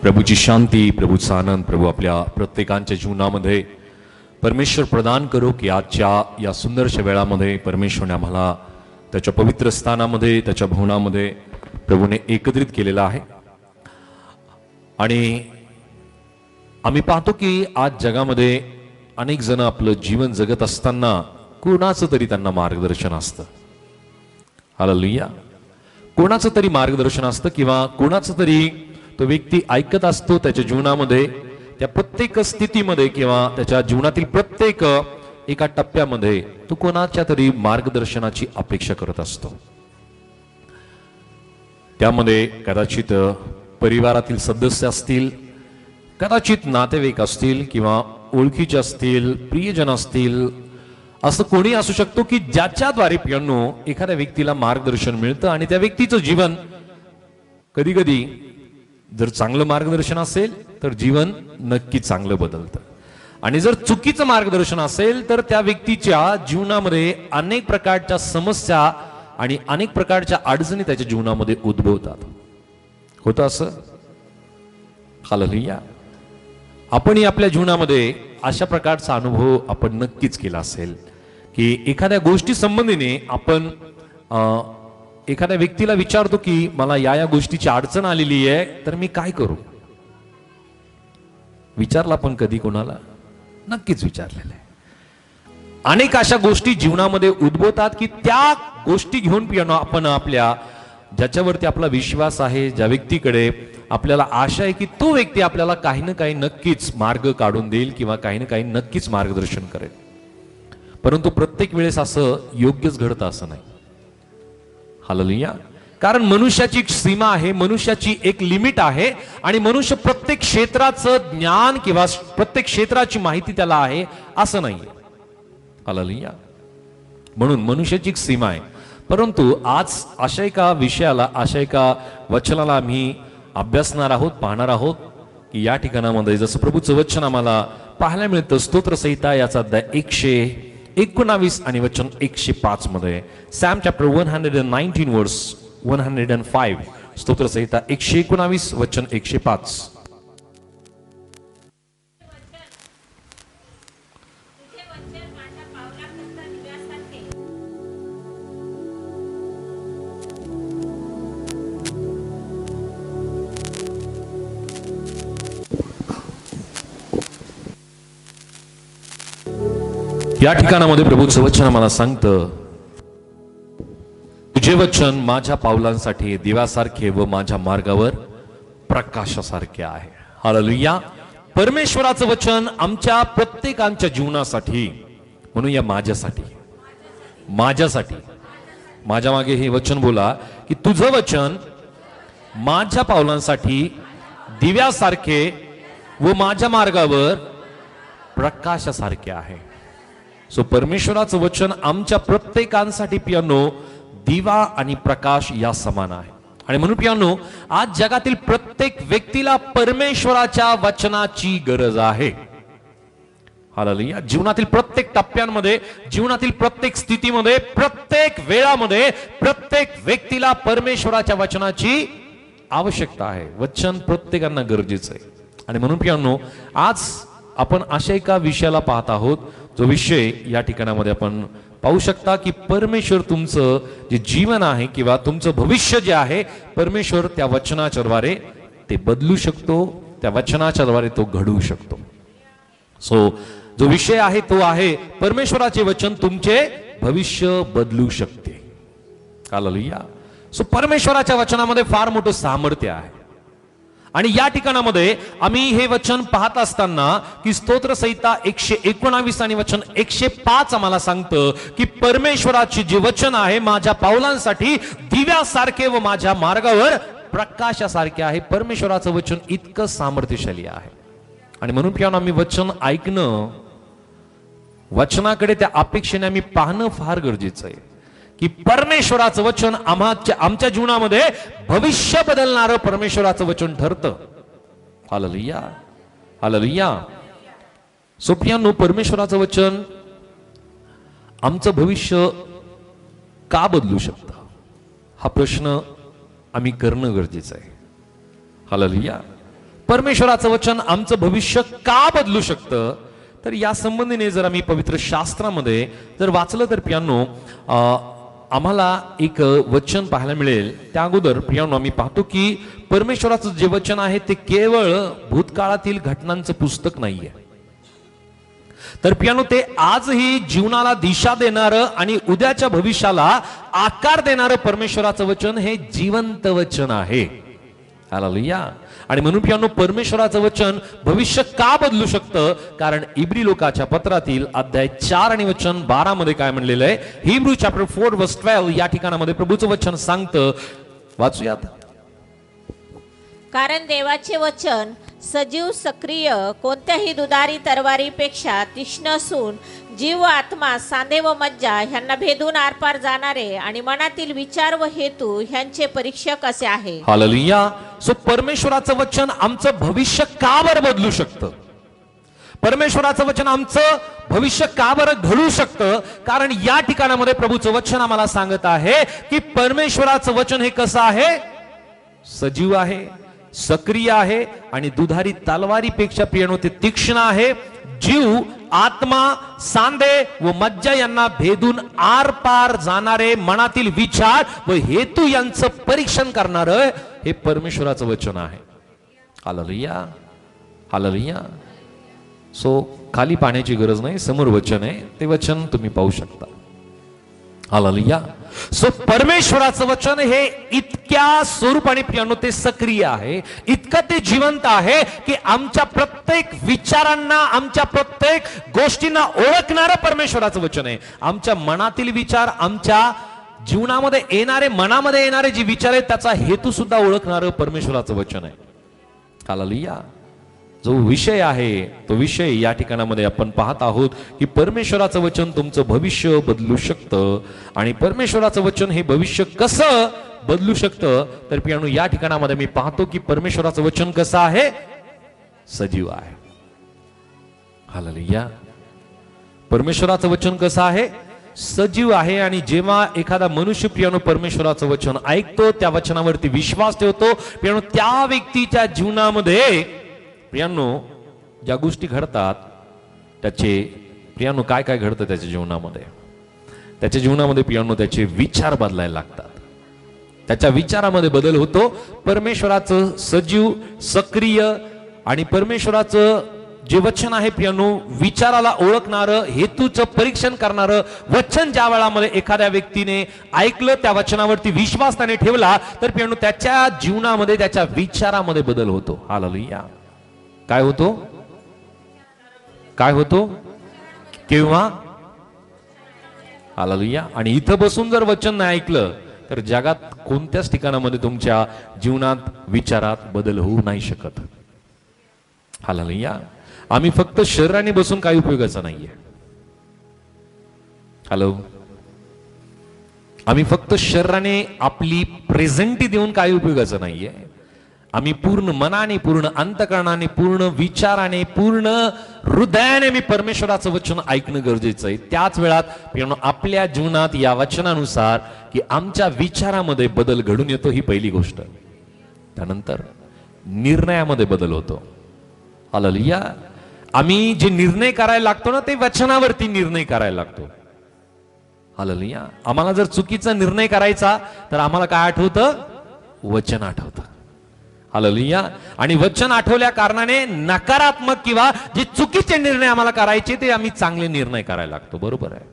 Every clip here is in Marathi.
प्रभूची शांती, प्रभूचा आनंद प्रभू आपल्या प्रत्येकांच्या जीवनामध्ये परमेश्वर प्रदान करो की आजच्या या सुंदरशा वेळामध्ये परमेश्वरने आम्हाला त्याच्या पवित्र स्थानामध्ये, त्याच्या भवनामध्ये प्रभूने एकत्रित केलेला आहे. आणि आम्ही पाहतो की आज जगामध्ये अनेक जण आपलं जीवन जगत असताना कोणाचं तरी त्यांना मार्गदर्शन असतं. हालेलुया. कोणाचं तरी मार्गदर्शन असतं किंवा कोणाचं तरी तो व्यक्ती ऐकत असतो त्याच्या जीवनामध्ये, त्या प्रत्येक स्थितीमध्ये किंवा त्याच्या जीवनातील प्रत्येक एका टप्प्यामध्ये तो कोणाच्या तरी मार्गदर्शनाची अपेक्षा करत असतो. त्यामध्ये कदाचित परिवारातील सदस्य असतील, कदाचित नातेवाईक असतील किंवा ओळखीचे असतील, प्रियजन असतील, असं कोणी असू शकतो की ज्याच्याद्वारे प्रियांनो एखाद्या व्यक्तीला मार्गदर्शन मिळतं आणि त्या व्यक्तीचं जीवन कधी कधी जर चांगलं मार्गदर्शन असेल तर जीवन नक्की चांगलं बदलतं, आणि जर चुकीचं मार्गदर्शन असेल तर त्या व्यक्तीच्या जीवनामध्ये अनेक प्रकारच्या समस्या आणि अनेक प्रकारच्या अडचणी त्याच्या जीवनामध्ये उद्भवतात. होतं असं? हालेलुया. आपणही आपल्या जीवनामध्ये अशा प्रकारचा अनुभव आपण नक्कीच केला असेल की एखाद्या गोष्टी संबंधीने आपण एखाद्या व्यक्तीला विचारतो की मला या गोष्टीची अडचण आलेली आहे तर मी काय करू. विचारला पण कधी कोणाला? नक्कीच विचारलेलं आहे. अनेक अशा गोष्टी जीवनामध्ये उद्भवतात की त्या गोष्टी घेऊन आपण आपल्या ज्याच्यावरती आपला विश्वास आहे, ज्या व्यक्तीकडे आपल्याला आशा आहे की तो व्यक्ती आपल्याला काही ना काही नक्कीच मार्ग काढून देईल किंवा काही ना काही नक्कीच मार्गदर्शन करेल. परंतु प्रत्येक वेळेस असं योग्यच घडतं असं नाही. हालेलुया. कारण मनुष्याची एक सीमा आहे, मनुष्याची एक लिमिट आहे, आणि मनुष्य प्रत्येक क्षेत्राचं ज्ञान किंवा प्रत्येक क्षेत्राची माहिती त्याला आहे असं नाही. हालेलुया. म्हणून मनुष्याची एक सीमा आहे. परंतु आज अशा एका विषयाला, अशा एका वचनाला आम्ही अभ्यासणार आहोत, पाहणार आहोत की या ठिकाणामध्ये जसं प्रभूचं वचन आम्हाला पाहायला मिळतं स्तोत्र संहिता याचा अध्याय 119 आणि वचन 105 मध्ये. सॅम चॅप्टर 119 वर्स 105. स्तोत्र संहिता 119 वचन 105. या ठिकाणामध्ये प्रभूचं वचन आम्हाला सांगतं, तुझे वचन माझ्या पावलांसाठी दिव्यासारखे व माझ्या मार्गावर प्रकाशासारखे आहे. हालेलुया. परमेश्वराचं वचन आमच्या प्रत्येकांच्या जीवनासाठी, म्हणूया माझ्यासाठी, माझ्यासाठी, माझ्या मागे हे वचन बोला की तुझं वचन माझ्या पावलांसाठी दिव्यासारखे व माझ्या मार्गावर प्रकाशासारखे आहे. सो परमेश्वराचं वचन आमच्या प्रत्येकांसाठी पियानो दिवा आणि प्रकाश या समान आहे. आणि म्हणून पियानो आज जगातील प्रत्येक व्यक्तीला परमेश्वराच्या वचनाची गरज आहे. हालेलुया. जीवनातील प्रत्येक टप्प्यांमध्ये, जीवनातील प्रत्येक स्थितीमध्ये, प्रत्येक वेळामध्ये प्रत्येक व्यक्तीला परमेश्वराच्या वचनाची आवश्यकता आहे. वचन प्रत्येकांना गरजेचं आहे. आणि म्हणून पियानो आज आपण अशा एका विषयाला पाहत आहोत जो विषय या ठिकाणामध्ये आपण पाहू शकता की परमेश्वर तुमचं जे जीवन आहे किंवा तुमचं भविष्य जे आहे परमेश्वर त्या वचनाच्या द्वारे ते बदलू शकतो, त्या वचनाच्या द्वारे तो घडवू शकतो. सो जो विषय आहे तो आहे परमेश्वराचे वचन तुमचे भविष्य बदलू शकते. हालेलुया. सो परमेश्वराच्या वचनामध्ये फार मोठं सामर्थ्य आहे. आणि या ठिकाणामध्ये आम्ही हे वचन पाहत असताना की स्तोत्र संहिता 119 आणि वचन 105 आम्हाला सांगतं की परमेश्वराचे जे वचन आहे माझ्या पावलांसाठी दिव्यासारखे व माझ्या मार्गावर प्रकाशासारखे आहे. परमेश्वराचं वचन इतकं सामर्थ्यशाली आहे. आणि म्हणून पियानो आम्ही वचन ऐकणं, वचनाकडे त्या अपेक्षेने आम्ही पाहणं फार गरजेचं आहे की परमेश्वराचं वचन आमच्या जीवनामध्ये भविष्य बदलणारं परमेश्वराचं वचन ठरतं. हालेलुया. हालेलुया. सो प्रियांनो परमेश्वराचं वचन आमचं भविष्य का बदलू शकतं हा प्रश्न आम्ही करणं गरजेचं आहे. हालेलुया. परमेश्वराचं वचन आमचं भविष्य का बदलू शकतं, तर या संबंधीने जर आम्ही पवित्र शास्त्रामध्ये जर वाचलं तर प्रियांनो, आम्हाला एक वचन पाहायला मिळेल. त्या अगोदर प्रियांनो आम्ही पाहतो की परमेश्वराचं जे वचन आहे ते केवळ भूतकाळातील घटनांचं पुस्तक नाहीये, तर प्रियांनो ते आजही जीवनाला दिशा देणारं आणि उद्याच्या भविष्याला आकार देणारं परमेश्वराचं वचन हे जिवंत वचन आहे. हालेलुया. आणि म्हणून प्रियांनो परमेश्वराचं वचन भविष्य का बदलू शकतं, कारण इब्री लोकाच्या पत्रातील अध्याय 4 आणि वचन 12 मध्ये काय म्हणलेलं आहे. हिब्रू चॅप्टर 4 वर्स 12 या ठिकाणामध्ये प्रभूचं वचन सांगतं. वाचूयात. कारण देवाचे वचन सजीव, सक्रिय, कोणत्याही दुधारी तलवारीपेक्षा तीक्ष्ण असून जीव व आत्मा, सांधे व मज्जा ह्यांना भेदून आरपार जाणारे आणि मनातील विचार व हेतू ह्यांचे परीक्षक असे आहे. हालेलुया. सो परमेश्वराचं वचन आमचं भविष्य का बरं बदलू शकतं, परमेश्वराचं वचन आमचं भविष्य का बरं घडू शकतं, कारण या ठिकाणामध्ये प्रभूचं वचन आम्हाला सांगत आहे की परमेश्वराचं वचन हे कसं आहे, सजीव आहे, सक्रिय आहे आणि दुधारी तलवारीपेक्षा प्रियांनो ते तीक्ष्ण आहे. जीव, आत्मा, सांधे व मज्जा यांना भेदून आरपार जाणारे, मनातील विचार व हेतू यांचं परीक्षण करणारं हे परमेश्वराचं वचन आहे. हालेलुया. हालेलुया. सो खाली पाण्याची गरज नाही, समोर वचन आहे, ते वचन तुम्ही पाहू शकता. हालेलुया. सो परमेश्वराचं वचन हे इतक्या स्वरूपाने प्रियांनो ते सक्रिय आहे, इतकं ते जिवंत आहे की आमच्या प्रत्येक विचारांना, आमच्या प्रत्येक गोष्टींना ओळखणारं परमेश्वराचं वचन आहे. आमच्या मनातील विचार, आमच्या जीवनामध्ये येणारे, मनामध्ये येणारे जे विचार आहेत त्याचा हेतू सुद्धा ओळखणारं परमेश्वराचं वचन आहे. हालेलुया. जो विषय आहे तो विषय या ठिकाणामध्ये आपण पाहत आहोत की परमेश्वराचं वचन तुमचं भविष्य बदलू शकतं. आणि परमेश्वराचं वचन हे भविष्य कसं बदलू शकतं, तर प्रियांनो या ठिकाणामध्ये मी पाहतो की परमेश्वराचं वचन कसं आहे, सजीव आहे. हालेलुया. परमेश्वराचं वचन कसं आहे, सजीव आहे. आणि जेव्हा एखादा मनुष्य प्रियांनो परमेश्वराचं वचन ऐकतो, त्या वचनावरती विश्वास ठेवतो, प्रियांनो त्या व्यक्तीच्या जीवनामध्ये प्रियांनो ज्या गोष्टी घडतात त्याचे प्रियांनो काय काय घडतं त्याच्या जीवनामध्ये, त्याच्या जीवनामध्ये प्रियांनो त्याचे विचार बदलायला लागतात, त्याच्या विचारामध्ये बदल होतो. परमेश्वराचं सजीव, सक्रिय आणि परमेश्वराचं जे वचन आहे प्रियांनो विचाराला ओळखणारं, हेतूचं परीक्षण करणारं वचन ज्या वेळामध्ये एखाद्या व्यक्तीने ऐकलं, त्या वचनावरती विश्वास त्याने ठेवला, तर प्रियांनो त्याच्या जीवनामध्ये, त्याच्या विचारामध्ये बदल होतो. हालेलुया. काय होतो, काय होतो, केव्हा, हालेलुया. आणि इथं बसून जर वचन नाही ऐकलं तर जगात कोणत्याच ठिकाणामध्ये तुमच्या जीवनात, विचारात बदल होऊ नाही शकत. हालेलुया. आम्ही फक्त शरीराने बसून काही उपयोगाचं नाहीये. हॅलो. आम्ही फक्त शरीराने आपली प्रेझेंटी देऊन काही उपयोगाचं नाहीये. आम्ही पूर्ण मनाने, पूर्ण अंतकरणाने, पूर्ण विचाराने, पूर्ण हृदयाने मी परमेश्वराचं वचन ऐकणं गरजेचं आहे. त्याच वेळात प्रियांनो आपल्या जीवनात या वचनानुसार की आमच्या विचारामध्ये बदल घडून येतो, ही पहिली गोष्ट. त्यानंतर निर्णयामध्ये बदल होतो. हालेलुया. आम्ही जे निर्णय करायला लागतो ना, ते वचनावरती निर्णय करायला लागतो. हालेलुया. आम्हाला जर चुकीचा निर्णय करायचा तर आम्हाला काय आठवतं, वचन आठवतं. हालेलुया. आणि वचन आठवल्या कारणाने नकारात्मक किंवा जे चुकीचे निर्णय आम्हाला करायचे ते आम्ही चांगले निर्णय करायला लागतो. बरोबर आहे.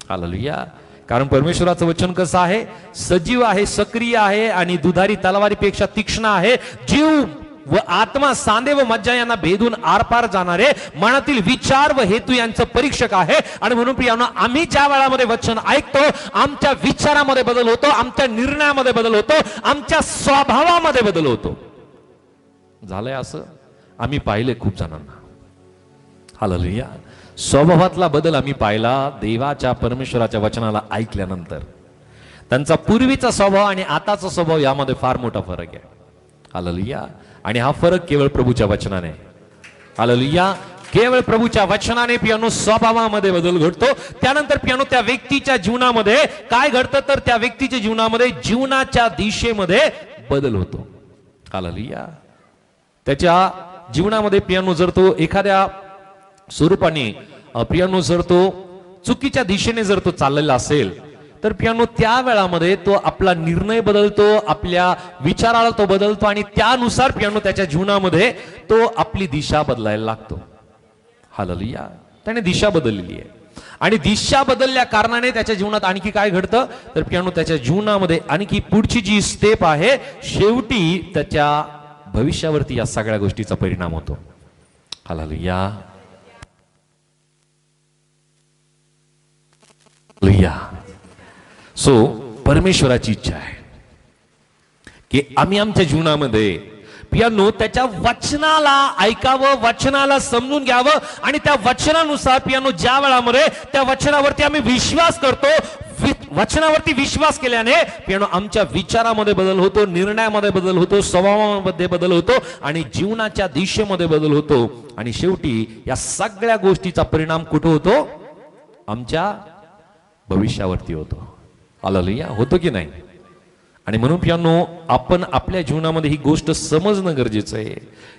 हालेलुया. कारण परमेश्वराचं वचन कसं आहे, सजीव आहे, सक्रिय आहे आणि दुधारी तलवारीपेक्षा तीक्ष्ण आहे. जीव व आत्मा, सांधे व मज्जा यांना भेदून आरपार जाणारे, मनातील विचार व हेतू यांचं परीक्षक आहे. आणि म्हणून प्रियांनो आम्ही ज्या वेळामध्ये वचन ऐकतो, आमच्या विचारामध्ये बदल होतो, आमच्या निर्णयामध्ये बदल होतो, आमच्या स्वभावामध्ये बदल होतो. झालंय असं आम्ही पाहिले खूप जणांना. हालेलुया. स्वभावातला बदल आम्ही पाहिला देवाच्या, परमेश्वराच्या वचनाला ऐकल्यानंतर. त्यांचा पूर्वीचा स्वभाव आणि आताचा स्वभाव यामध्ये फार मोठा फरक आहे. हालेलुया. आणि हा फरक केवळ प्रभूच्या वचनाने. हालेलुया. केवळ प्रभूच्या वचनाने प्रियांनो स्वभावामध्ये बदल घडतो. त्यानंतर प्रियांनो त्या व्यक्तीच्या जीवनामध्ये काय घडतं, तर त्या व्यक्तीच्या जीवनामध्ये जीवनाच्या दिशेमध्ये बदल होतो. हालेलुया. त्याच्या जीवनामध्ये पियानो जर तो एखाद्या स्वरूपाने पियानो जर तो चुकीच्या दिशेने जर तो चाललेला असेल तर पियानो त्या वेळामध्ये तो आपला निर्णय बदलतो, आपल्या विचाराला तो बदलतो आणि त्यानुसार पियानो त्याच्या जीवनामध्ये तो आपली दिशा बदलायला लागतो. हालेलुया. त्याने दिशा बदललेली आहे आणि दिशा बदलल्या कारणाने त्याच्या जीवनात आणखी काय घडतं तर पियानो त्याच्या जीवनामध्ये आणखी पुढची जी स्टेप आहे शेवटी त्याच्या भविष्यावरती या सगळ्या गोष्टीचा परिणाम होतो. हालेलुया. सो परमेश्वराची इच्छा आहे की आम्ही आमच्या जीवनामध्ये पियानो त्याच्या वचनाला ऐकावं, वचनाला समजून घ्यावं आणि त्या वचनानुसार पियानो ज्या वेळामध्ये त्या वचनावरती आम्ही विश्वास करतो, वचनावरती विश्वास केल्याने पियानो आमच्या विचारामध्ये बदल होतो, निर्णयामध्ये बदल होतो, स्वभावामध्ये बदल होतो आणि जीवनाच्या दिशेमध्ये बदल होतो आणि शेवटी या सगळ्या गोष्टीचा परिणाम कुठे होतो? आमच्या भविष्यावरती होतो. हालेलुया. होतो की नाही? आणि म्हणून पियानो आपण आपल्या जीवनामध्ये ही गोष्ट समजणं गरजेचं आहे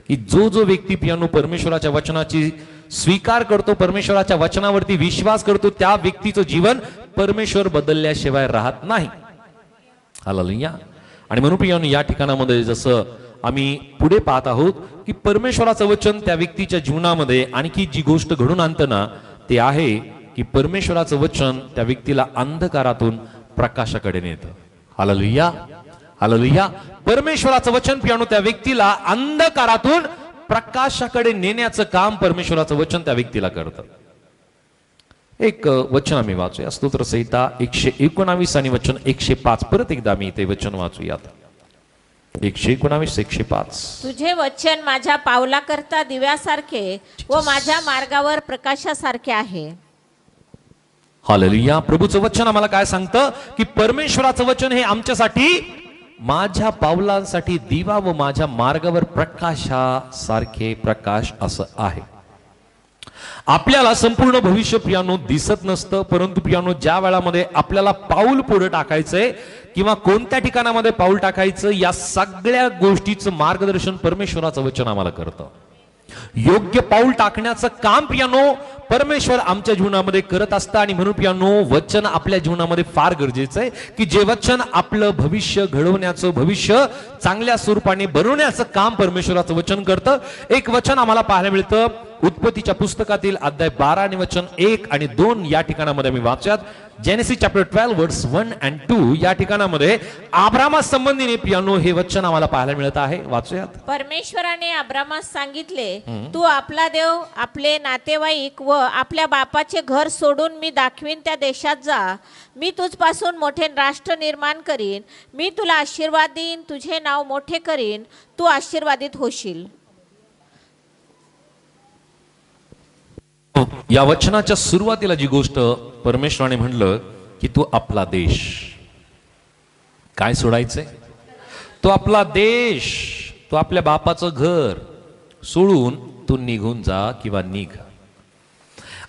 की जो जो व्यक्ती पियानो परमेश्वराच्या वचनाची स्वीकार करतो, परमेश्वराच्या वचनावरती विश्वास करतो, त्या व्यक्तीचं जीवन परमेश्वर बदलल्याशिवाय राहत नाही. हालेलुया. आणि म्हणून पियानो या ठिकाणामध्ये जसं आम्ही पुढे पाहत आहोत की परमेश्वराचं वचन त्या व्यक्तीच्या जीवनामध्ये आणखी जी गोष्ट घडून आणतं ना ते आहे की परमेश्वराचं वचन त्या व्यक्तीला अंधकारातून प्रकाशाकडे नेतं. हालेलुया. हालेलुया. परमेश्वराचं वचन पियानो त्या व्यक्तीला अंधकारातून प्रकाशाकडे नेण्याचं काम परमेश्वराचं वचन त्या व्यक्तीला करतं. एक वचन आम्ही वाचूया, स्तोत्र संहिता 119 आणि वचन 105. परत एकदा मी ते वचन वाचूयात. 119 105. तुझे वचन माझ्या पावलाकरता दिव्यासारखे व माझ्या मार्गावर प्रकाशासारखे आहे. हालेलुया. प्रभूचं वचन आम्हाला काय सांगतं की परमेश्वराचं वचन हे आमच्यासाठी माझ्या पावलांसाठी दिवा व माझ्या मार्गावर प्रकाशासारखे प्रकाश असं आहे. आपल्याला संपूर्ण भविष्य पियानो दिसत नसतं, परंतु पियानो ज्या वेळामध्ये आपल्याला पाऊल पुढे टाकायचंय किंवा कोणत्या ठिकाणामध्ये पाऊल टाकायचं या सगळ्या गोष्टीचं मार्गदर्शन परमेश्वराचं वचन आम्हाला करतं. योग्य पाऊल टाकण्याचं काम पियानो परमेश्वर आमच्या जीवनामध्ये करत असतं आणि म्हणून पियानो वचन आपल्या जीवनामध्ये फार गरजेचं आहे की जे वचन आपलं भविष्य घडवण्याचं, भविष्य चांगल्या स्वरूपाने बनवण्याचं काम परमेश्वराचं वचन करतं. एक वचन आम्हाला पाहायला मिळतं उत्पत्तीच्या पुस्तकातील अध्याय 12 आणि वचन 1 आणि 2 या ठिकाणामध्ये मी वाचूयात. जेनेसिस चॅप्टर 12 वर्स 1 and 2 या ठिकाणामध्ये अब्रामा संबंधीने पियानो हे वचन आम्हाला पाहायला मिळत आहे. वाचूयात. परमेश्वराने अब्रामास सांगितले, तू आपला देव, आपले नातेवाईक व आपल्या बापाचे घर सोडून मी दाखवीन त्या देशात जा. मी तुझपासून मोठे राष्ट्र निर्माण करीन. मी तुला आशीर्वाद देईन, तुझे नाव मोठे करीन, तू आशीर्वादित होशील. या वचनाच्या सुरुवातीला जी गोष्ट परमेश्वराने म्हणलं की तू आपला देश काय सोडायचंय? तो आपला देश, तो आपल्या बापाचं घर सोडून तू निघून जा किंवा निघ.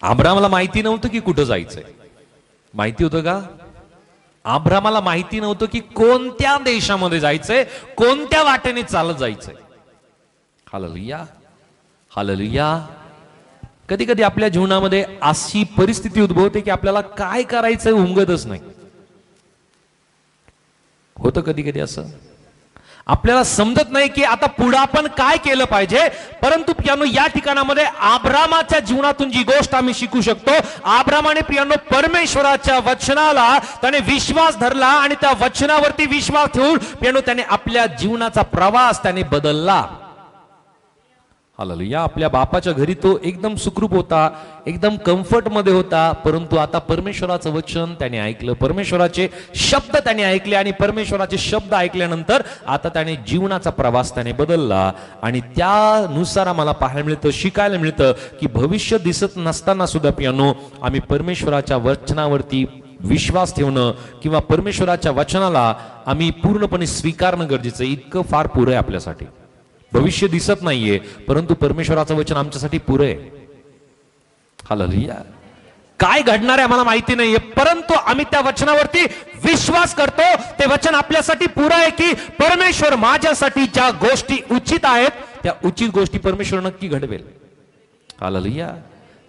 अब्रामाला माहिती नव्हतं की कुठं जायचंय. माहिती होतं का? अब्रामाला माहिती नव्हतं की कोणत्या देशामध्ये जायचंय, कोणत्या वाटेने चालत जायचंय. हालेलुया. हालेलुया. कधी कधी आपल्या जीवनामध्ये अशी परिस्थिती उद्भवते की आपल्याला काय करायचंय उमगतच नाही. होतं कधी कधी असं, आपल्याला समजत नाही की आता पुढे आपण काय केलं पाहिजे. परंतु पियानो या ठिकाणामध्ये अब्रामाच्या जीवनातून जी गोष्ट आम्ही शिकू शकतो, अब्रामाने पियानो परमेश्वराच्या वचनाला त्याने विश्वास धरला आणि त्या वचनावरती विश्वास ठेवून पियानो त्याने आपल्या जीवनाचा प्रवास त्याने बदलला. हालेलुया. आपल्या बापाच्या घरी तो एकदम सुखरूप होता, एकदम कम्फर्ट मध्ये होता, परंतु आता परमेश्वराचं वचन त्याने ऐकलं, परमेश्वराचे शब्द त्याने ऐकले आणि परमेश्वराचे शब्द ऐकल्यानंतर आता त्याने जीवनाचा प्रवास त्याने बदलला. आणि त्यानुसार आम्हाला पाहायला मिळतं, शिकायला मिळतं की भविष्य दिसत नसताना सुद्धा पियानो आम्ही परमेश्वराच्या वचनावरती विश्वास ठेवणं किंवा परमेश्वराच्या वचनाला आम्ही पूर्णपणे स्वीकारणं गरजेचं आहे. इतकं फार पुरं आहे आपल्यासाठी. भविष्य दिसत नाहीये, परंतु परमेश्वराचं वचन आमच्यासाठी पुरे आहे. हालेलुया. काय घडणार आहे आम्हाला माहिती नाहीये, परंतु आम्ही त्या वचनावरती विश्वास करतो. ते वचन आपल्यासाठी पुरं आहे की परमेश्वर माझ्यासाठी ज्या गोष्टी उचित आहेत त्या उचित गोष्टी परमेश्वर नक्की घडवेल. हालेलुया.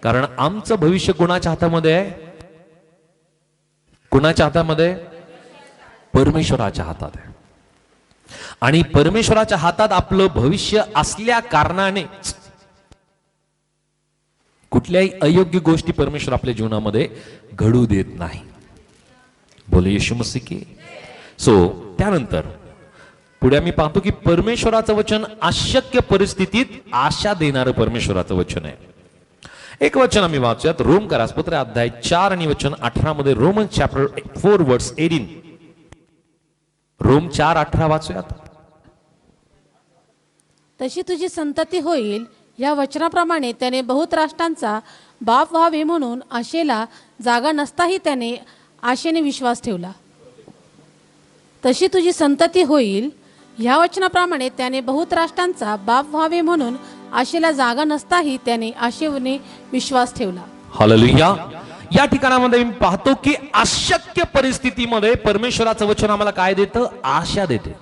कारण आमचं भविष्य कोणाच्या हातामध्ये आहे? कोणाच्या हातामध्ये? परमेश्वराच्या हातात आहे. आणि परमेश्वराच्या हातात आपलं भविष्य असल्या कारणाने कुठल्याही अयोग्य गोष्टी परमेश्वर आपल्या जीवनामध्ये घडू देत नाही. बोले येशू मसीह की. सो त्यानंतर पुढे आम्ही पाहतो की परमेश्वराचं वचन अशक्य परिस्थितीत आशा देणारं परमेश्वराचं वचन आहे. एक वचन आम्ही वाचूयात. रोमकरासपत्र अध्याय 4 आणि वचन 18 मध्ये. रोमन चॅप्टर 4 वर्स 18. रोम 4:18 वाचूयात. तशी तुझी संतती होईल या वचनाप्रमाणे त्याने बहुत राष्ट्रांचा बाप व्हावे म्हणून आशेला जागा नसताही त्याने आशेने विश्वास ठेवला. तशी तुझी संतती होईल ह्या वचनाप्रमाणे त्याने बहुत राष्ट्रांचा बाप व्हावे म्हणून आशेला जागा नसताही त्याने आशेने विश्वास ठेवला. हालेलुया. या ठिकाणामध्ये मी पाहतो की अशक्य परिस्थितीमध्ये परमेश्वराचं वचन आम्हाला काय देतं? आशा देते.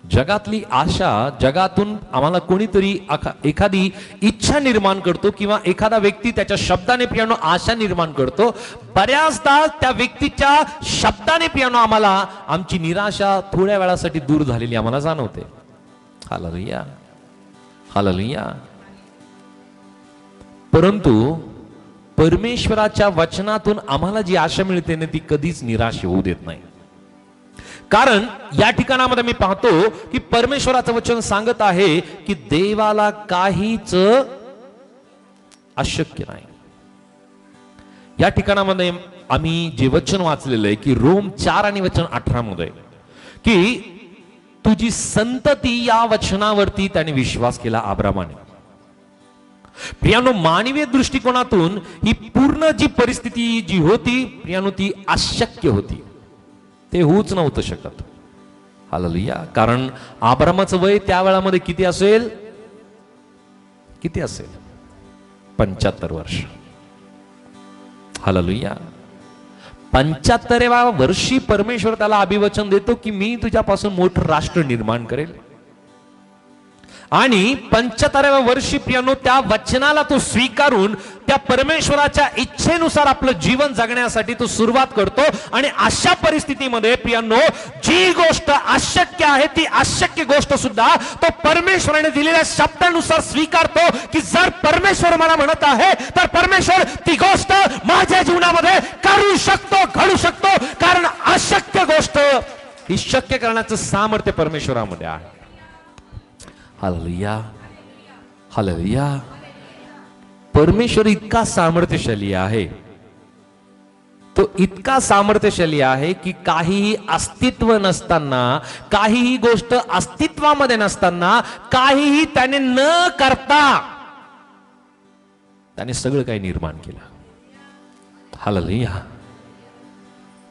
जगातली आशा, जगातून आम्हाला कोणीतरी एखादी इच्छा निर्माण करतो किंवा एखादा व्यक्ती त्याच्या शब्दाने प्रियानो आशा निर्माण करतो. बऱ्याचदा त्या व्यक्तीच्या शब्दाने प्रियानो आम्हाला आमची निराशा थोड्या वेळासाठी दूर झालेली आम्हाला जाणवते. हालेलुया. हालेलुया. परंतु परमेश्वराच्या वचनातून आम्हाला जी आशा मिळते ना ती कधीच निराश होऊ देत नाही. कारण या ठिकाणामध्ये मी पाहतो की परमेश्वराचं वचन सांगत आहे की देवाला काहीच अशक्य नाही. या ठिकाणामध्ये आम्ही जे वचन वाचलेलं आहे की रोम 4 आणि वचन 18 मध्ये की तुझी संतती या वचनावरती त्याने विश्वास केला अब्रामाने. प्रियानो, मानवीय दृष्टिकोनातून ही पूर्ण जी परिस्थिती जी होती प्रियानो ती अशक्य होती. ते होऊच नव्हतं शकत. हालेलुया. कारण अब्रामाचं वय त्या वेळामध्ये किती असेल? किती असेल? 75 वर्ष. हालेलुया. 75व्या वर्षी परमेश्वर त्याला अभिवचन देतो की मी तुझ्यापासून मोठं राष्ट्र निर्माण करेल. आणि 75व्या वर्षी प्रियानो त्या वचनाला तो स्वीकारून त्या परमेश्वराच्या इच्छेनुसार आपलं जीवन जगण्यासाठी तो सुरुवात करतो. आणि अशा परिस्थितीमध्ये प्रियानो जी गोष्ट अशक्य आहे ती अशक्य गोष्ट सुद्धा तो परमेश्वराने दिलेल्या शब्दानुसार स्वीकारतो की जर परमेश्वर मला म्हणत आहे तर परमेश्वर ती गोष्ट माझ्या जीवनामध्ये करू शकतो, घडू शकतो. कारण अशक्य गोष्ट ही शक्य करण्याचं सामर्थ्य परमेश्वरामध्ये आहे. हालेलुया. हालेलुया. परमेश्वर इतका सामर्थ्यशाली आहे, तो इतका सामर्थ्यशाली आहे की काहीही अस्तित्व नसताना, काहीही गोष्ट अस्तित्वामध्ये नसताना, काहीही त्याने न करता त्याने सगळं काही निर्माण केलं. हालेलुया.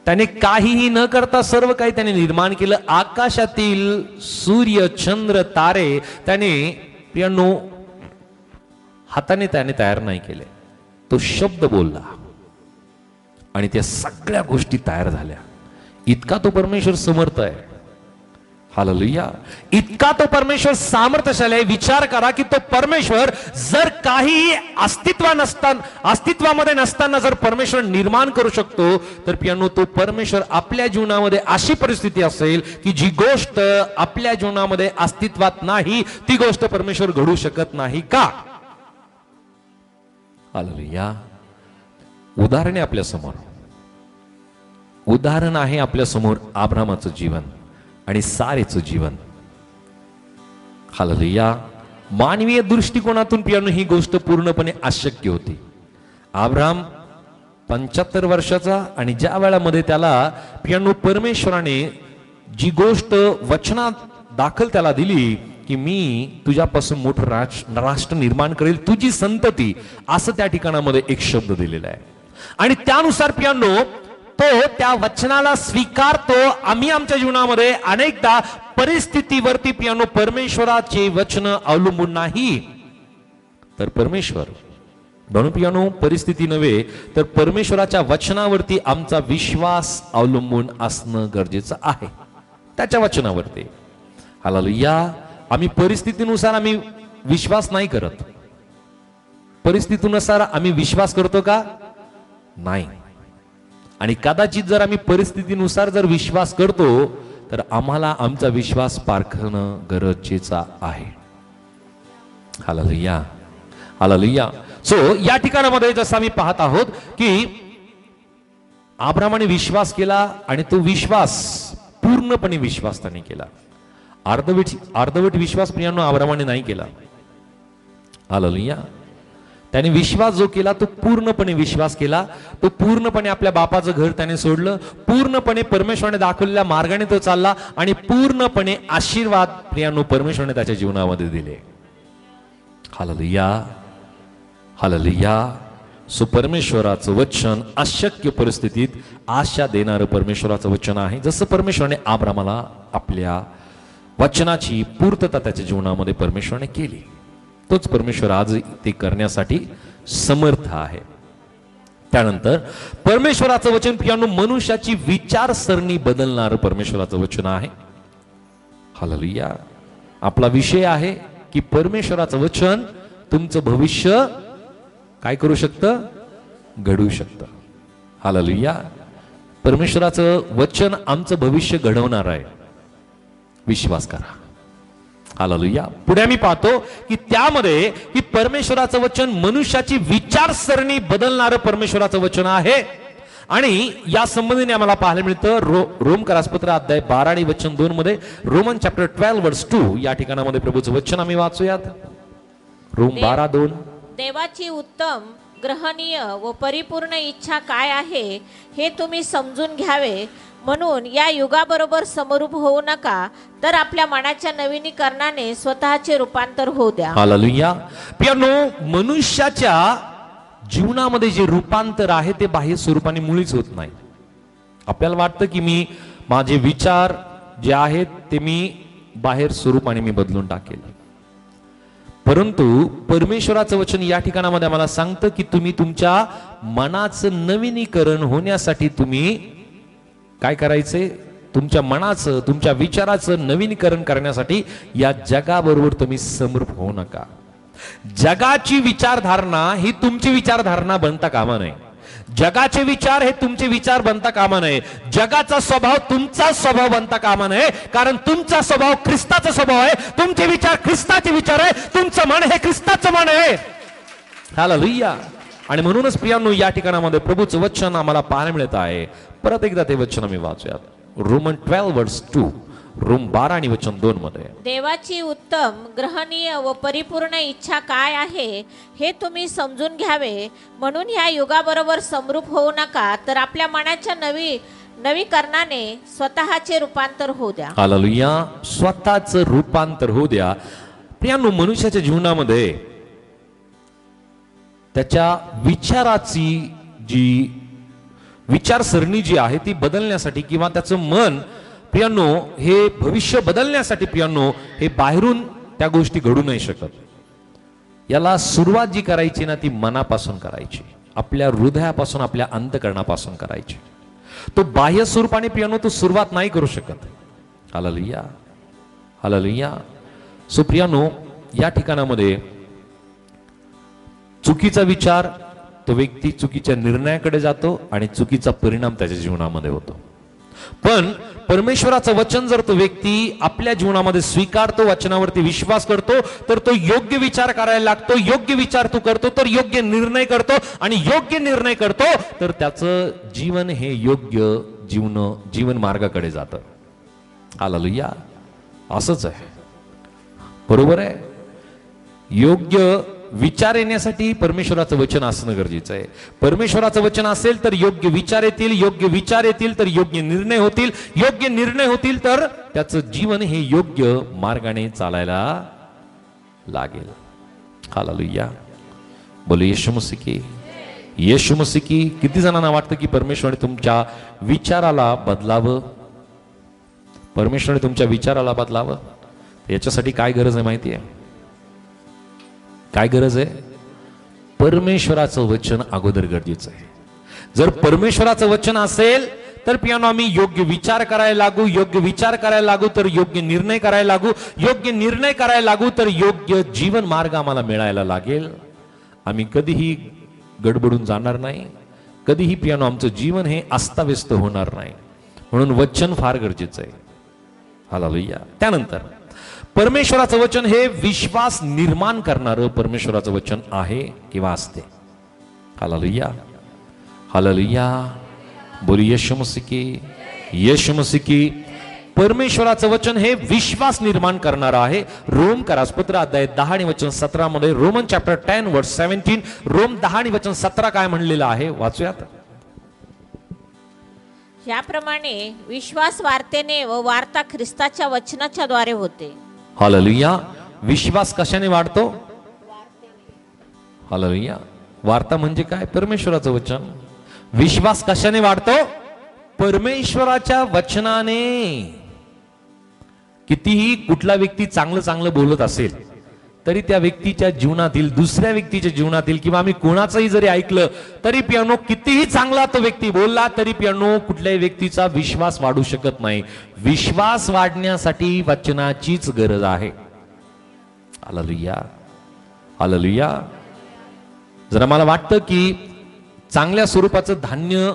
त्याने काहीही न करता सर्व काही त्याने निर्माण केलं. आकाशातील सूर्य, चंद्र, तारे त्याने प्रियानो हाताने त्याने तयार नाही केले. तो शब्द बोलला आणि त्या सगळ्या गोष्टी तयार झाल्या. इतका तो परमेश्वर समर्थ आहे. हालेलुया. इतका तो परमेश्वर सामर्थ्यशाली आहे. विचार करा की तो परमेश्वर जर काही अस्तित्वामध्ये नसताना जर परमेश्वर निर्माण करू शकतो तर प्रियानो तो परमेश्वर आपल्या जीवनामध्ये अशी परिस्थिती असेल की जी गोष्ट आपल्या जीवनामध्ये अस्तित्वात नाही ती गोष्ट परमेश्वर घडू शकत नाही का? हालेलुया. उदाहरणे आपल्या समोर. उदाहरण आहे आपल्या समोर अब्रामाचं जीवन आणि सारेचं जीवन. हालेलुया. मानवीय दृष्टिकोनातून प्रियानो ही गोष्ट पूर्णपणे अशक्य होती. अब्राम 75 वर्षाचा आणि ज्या वेळामध्ये त्याला प्रियानो परमेश्वराने जी गोष्ट वचनात दाखल त्याला दिली की मी तुझ्यापासून मोठं राष्ट्र निर्माण करेल, तुझी संतती, असं त्या ठिकाणामध्ये एक शब्द दिलेला आहे. आणि त्यानुसार प्रियानो तो त्या वचनाला स्वीकारतो. आम्ही आमच्या जीवनामध्ये अनेकदा परिस्थितीवरती प्रियानो परमेश्वराचे वचन अवलंबून नाही तर परमेश्वर म्हणून प्रियानो परिस्थिती नव्हे तर परमेश्वराच्या वचनावरती आमचा विश्वास अवलंबून असणं गरजेचं आहे. त्याच्या वचनावरती. हालेलुया. आम्ही परिस्थितीनुसार आम्ही विश्वास नाही करत. परिस्थितीनुसार आम्ही विश्वास करतो का? नाही. आणि कदाचित जर आम्ही परिस्थितीनुसार जर विश्वास करतो तर आम्हाला आमचा विश्वास पारखणं गरजेचं आहे. Hallelujah, hallelujah. सो या ठिकाणामध्ये जसं आम्ही पाहत आहोत की अब्राहामाने विश्वास केला आणि तो विश्वास पूर्णपणे विश्वास त्याने केला. अर्धवट विश्वास प्रियांनो अब्राहामाने नाही केला. हालेलुया. त्याने विश्वास जो केला तो पूर्णपणे विश्वास केला. तो पूर्णपणे आपल्या बापाचं घर त्याने सोडलं, पूर्णपणे परमेश्वराने दाखवलेल्या मार्गाने तो चालला आणि पूर्णपणे आशीर्वाद प्रियांनो परमेश्वराने त्याच्या जीवनामध्ये दिले. Hallelujah, hallelujah. सो परमेश्वराचं वचन अशक्य परिस्थितीत आशा देणारं परमेश्वराचं वचन आहे. जसं परमेश्वराने अब्राहामाला आपल्या वचनाची पूर्तता त्याच्या जीवनामध्ये परमेश्वराने केली, तोच परमेश्वर आज ते करण्यासाठी समर्थ आहे. त्यानंतर परमेश्वराचं वचन प्रियांनो मनुष्याची विचारसरणी बदलणारं परमेश्वराचं वचन आहे. हालेलुया. आपला विषय आहे की परमेश्वराचं वचन तुमचं भविष्य काय करू शकतं? घडवू शकतं. हालेलुया. परमेश्वराचं वचन आमचं भविष्य घडवणार आहे. विश्वास करा. हालेलुया. पुढे आम्ही पाहतो की त्यामध्ये की परमेश्वराचं वचन मनुष्याची विचारसरणी बदलणारं परमेश्वराचं वचन आहे. आणि या संबंधीने आम्हाला पाहायला मिळतं रोमकरासपत्र अध्याय 12 आणि वचन 2 मध्ये. रोमन चॅप्टर 12 वर्स 2 या ठिकाणामध्ये प्रभूचं वचन आम्ही वाचूयात. रोम 12:2. देवाची उत्तम, ग्रहणीय व परिपूर्ण इच्छा काय आहे हे तुम्ही समजून घ्यावे, म्हणून या युगाबरोबर समरूप होऊ नका, तर आपल्या मनाच्या नवीनीकरणाने स्वतःचे रूपांतर होऊ द्या. हालेलुया. प्रियांनो, मनुष्याच्या जीवनामध्ये जे रूपांतर आहे ते बाह्य स्वरूपाने मुळीच होत नाही. आपल्याला वाटतं की मी माझे विचार जे आहेत ते मी बाहेर स्वरूपाने मी बदलून टाकेल, परंतु परमेश्वराचं वचन या ठिकाणामध्ये आम्हाला सांगतं की तुम्ही तुमच्या मनाचं नवीनीकरण होण्यासाठी तुम्ही काय करायचे? तुमच्या मनाचं, तुमच्या विचाराचं नवीनीकरण करण्यासाठी या जगाबरोबर तुम्ही समरूप होऊ नका. जगाची विचारधारणा ही तुमची विचारधारणा बनता कामा नये. जगाचे विचार हे तुमचे विचार बनता कामा नये. जगाचा स्वभाव तुमचा स्वभाव बनता कामा नये, कारण तुमचा स्वभाव ख्रिस्ताचा स्वभाव आहे. तुमचे विचार ख्रिस्ताचे विचार आहे. तुमचं मन हे ख्रिस्ताचं मन आहे. हालेलुया. आणि म्हणूनच प्रियांनो या ठिकाणामध्ये प्रभूचं वचन आम्हाला पाहायला मिळत आहे. परत एकदा ते वचन आम्ही वाचूयात. रोमन 12 वर्स 2. रोम 12 आणि वचन 2 मध्ये. देवाची उत्तम, ग्रहणीय व परिपूर्ण इच्छा काय आहे हे तुम्ही समजून घ्यावे, म्हणून या युगाबरोबर समरूप होऊ नका, तर आपल्या मनाच्या नवीकरणाने स्वतःचे रूपांतर होऊ द्या. हालेलुया. स्वतःचं रूपांतर होऊ द्या. प्रियांनो, मनुष्याच्या जीवनामध्ये त्याच्या विचाराची जी विचारसरणी जी आहे ती बदलण्यासाठी किंवा त्याचं मन प्रियांनो हे भविष्य बदलण्यासाठी प्रियांनो हे बाहेरून त्या गोष्टी घडू नाही शकत. याला सुरुवात जी करायची ना ती मनापासून करायची, आपल्या हृदयापासून, आपल्या अंतःकरणापासून करायची. तो बाह्य स्वरूपाने प्रियांनो तो सुरुवात नाही करू शकत. Hallelujah, hallelujah. सो प्रियांनो या ठिकाणामध्ये चुकीचा विचार, तो व्यक्ती चुकीच्या निर्णयाकडे जातो आणि चुकीचा परिणाम त्याच्या जीवनामध्ये होतो. पण परमेश्वराचं वचन जर तो व्यक्ती आपल्या जीवनामध्ये स्वीकारतो, वचनावरती विश्वास करतो, तर तो योग्य विचार करायला लागतो. योग्य विचार तो करतो तर योग्य निर्णय करतो, आणि योग्य निर्णय करतो तर त्याचं जीवन हे योग्य जीवन मार्गाकडे जातं. हालेलुया. असंच आहे, बरोबर आहे. योग्य विचार येण्यासाठी परमेश्वराचं वचन असणं गरजेचं आहे. परमेश्वराचं वचन असेल तर योग्य विचार येतील, योग्य विचार येतील तर योग्य निर्णय होतील, योग्य निर्णय होतील तर त्याचं जीवन हे योग्य मार्गाने चालायला लागेल. हालेलुया. बोलो येशू मसीह की, येशू मसीह की. किती जणांना वाटतं की परमेश्वराने तुमच्या विचाराला बदलावं? परमेश्वराने तुमच्या विचाराला बदलावं, याच्यासाठी काय गरज आहे माहिती आहे? काय गरज आहे? परमेश्वराचं वचन अगोदर गरजेचं आहे. जर परमेश्वराचं वचन असेल तर पियानो आम्ही योग्य विचार करायला लागू, योग्य विचार करायला लागू तर योग्य निर्णय करायला लागू, योग्य निर्णय करायला लागू तर योग्य जीवन मार्ग आम्हाला मिळायला लागेल. आम्ही कधीही गडबडून जाणार नाही, कधीही पियानो आमचं जीवन हे अस्ताव्यस्त होणार नाही. म्हणून वचन फार गरजेचं आहे. हालेलुया. त्यानंतर परमेश्वराचं वचन हे विश्वास निर्माण करणारं परमेश्वराचं वचन आहे किंवा असते. Hallelujah, hallelujah. बोली यीशु मसीह की, यीशु मसीह की. परमेश्वराचं वचन हे विश्वास निर्माण करणारं आहे. रोम करासपत्र अध्याय 10 आणि वचन 17 मध्ये, रोमन चॅप्टर 10 वर्स 17, रोम 10 आणि वचन 17 काय म्हणलेलं आहे वाचूयात. याप्रमाणे विश्वास वार्तेने व वार्ता ख्रिस्ताच्या वचनाच्या द्वारे होते. हालेलुया. विश्वास कशाने वाढतो? हालेलुया. वार्ता म्हणजे काय? परमेश्वराचं वचन. विश्वास कशाने वाढतो? परमेश्वराच्या वचनाने. कितीही कुठला व्यक्ती चांगलं चांगलं बोलत असेल तरी त्या व्यक्तीच्या जीवनातील, दुसऱ्या व्यक्तीच्या जीवनातील, किंवा आम्ही कोणाचंही जरी ऐकलं तरी पियानो, कितीही चांगला तो व्यक्ती बोलला तरी पियानो कुठल्याही व्यक्तीचा विश्वास वाढू शकत नाही. विश्वास वाढण्यासाठी वचनाचीच गरज आहे. Hallelujah, hallelujah. जर मला वाटतं की चांगल्या स्वरूपाचं धान्य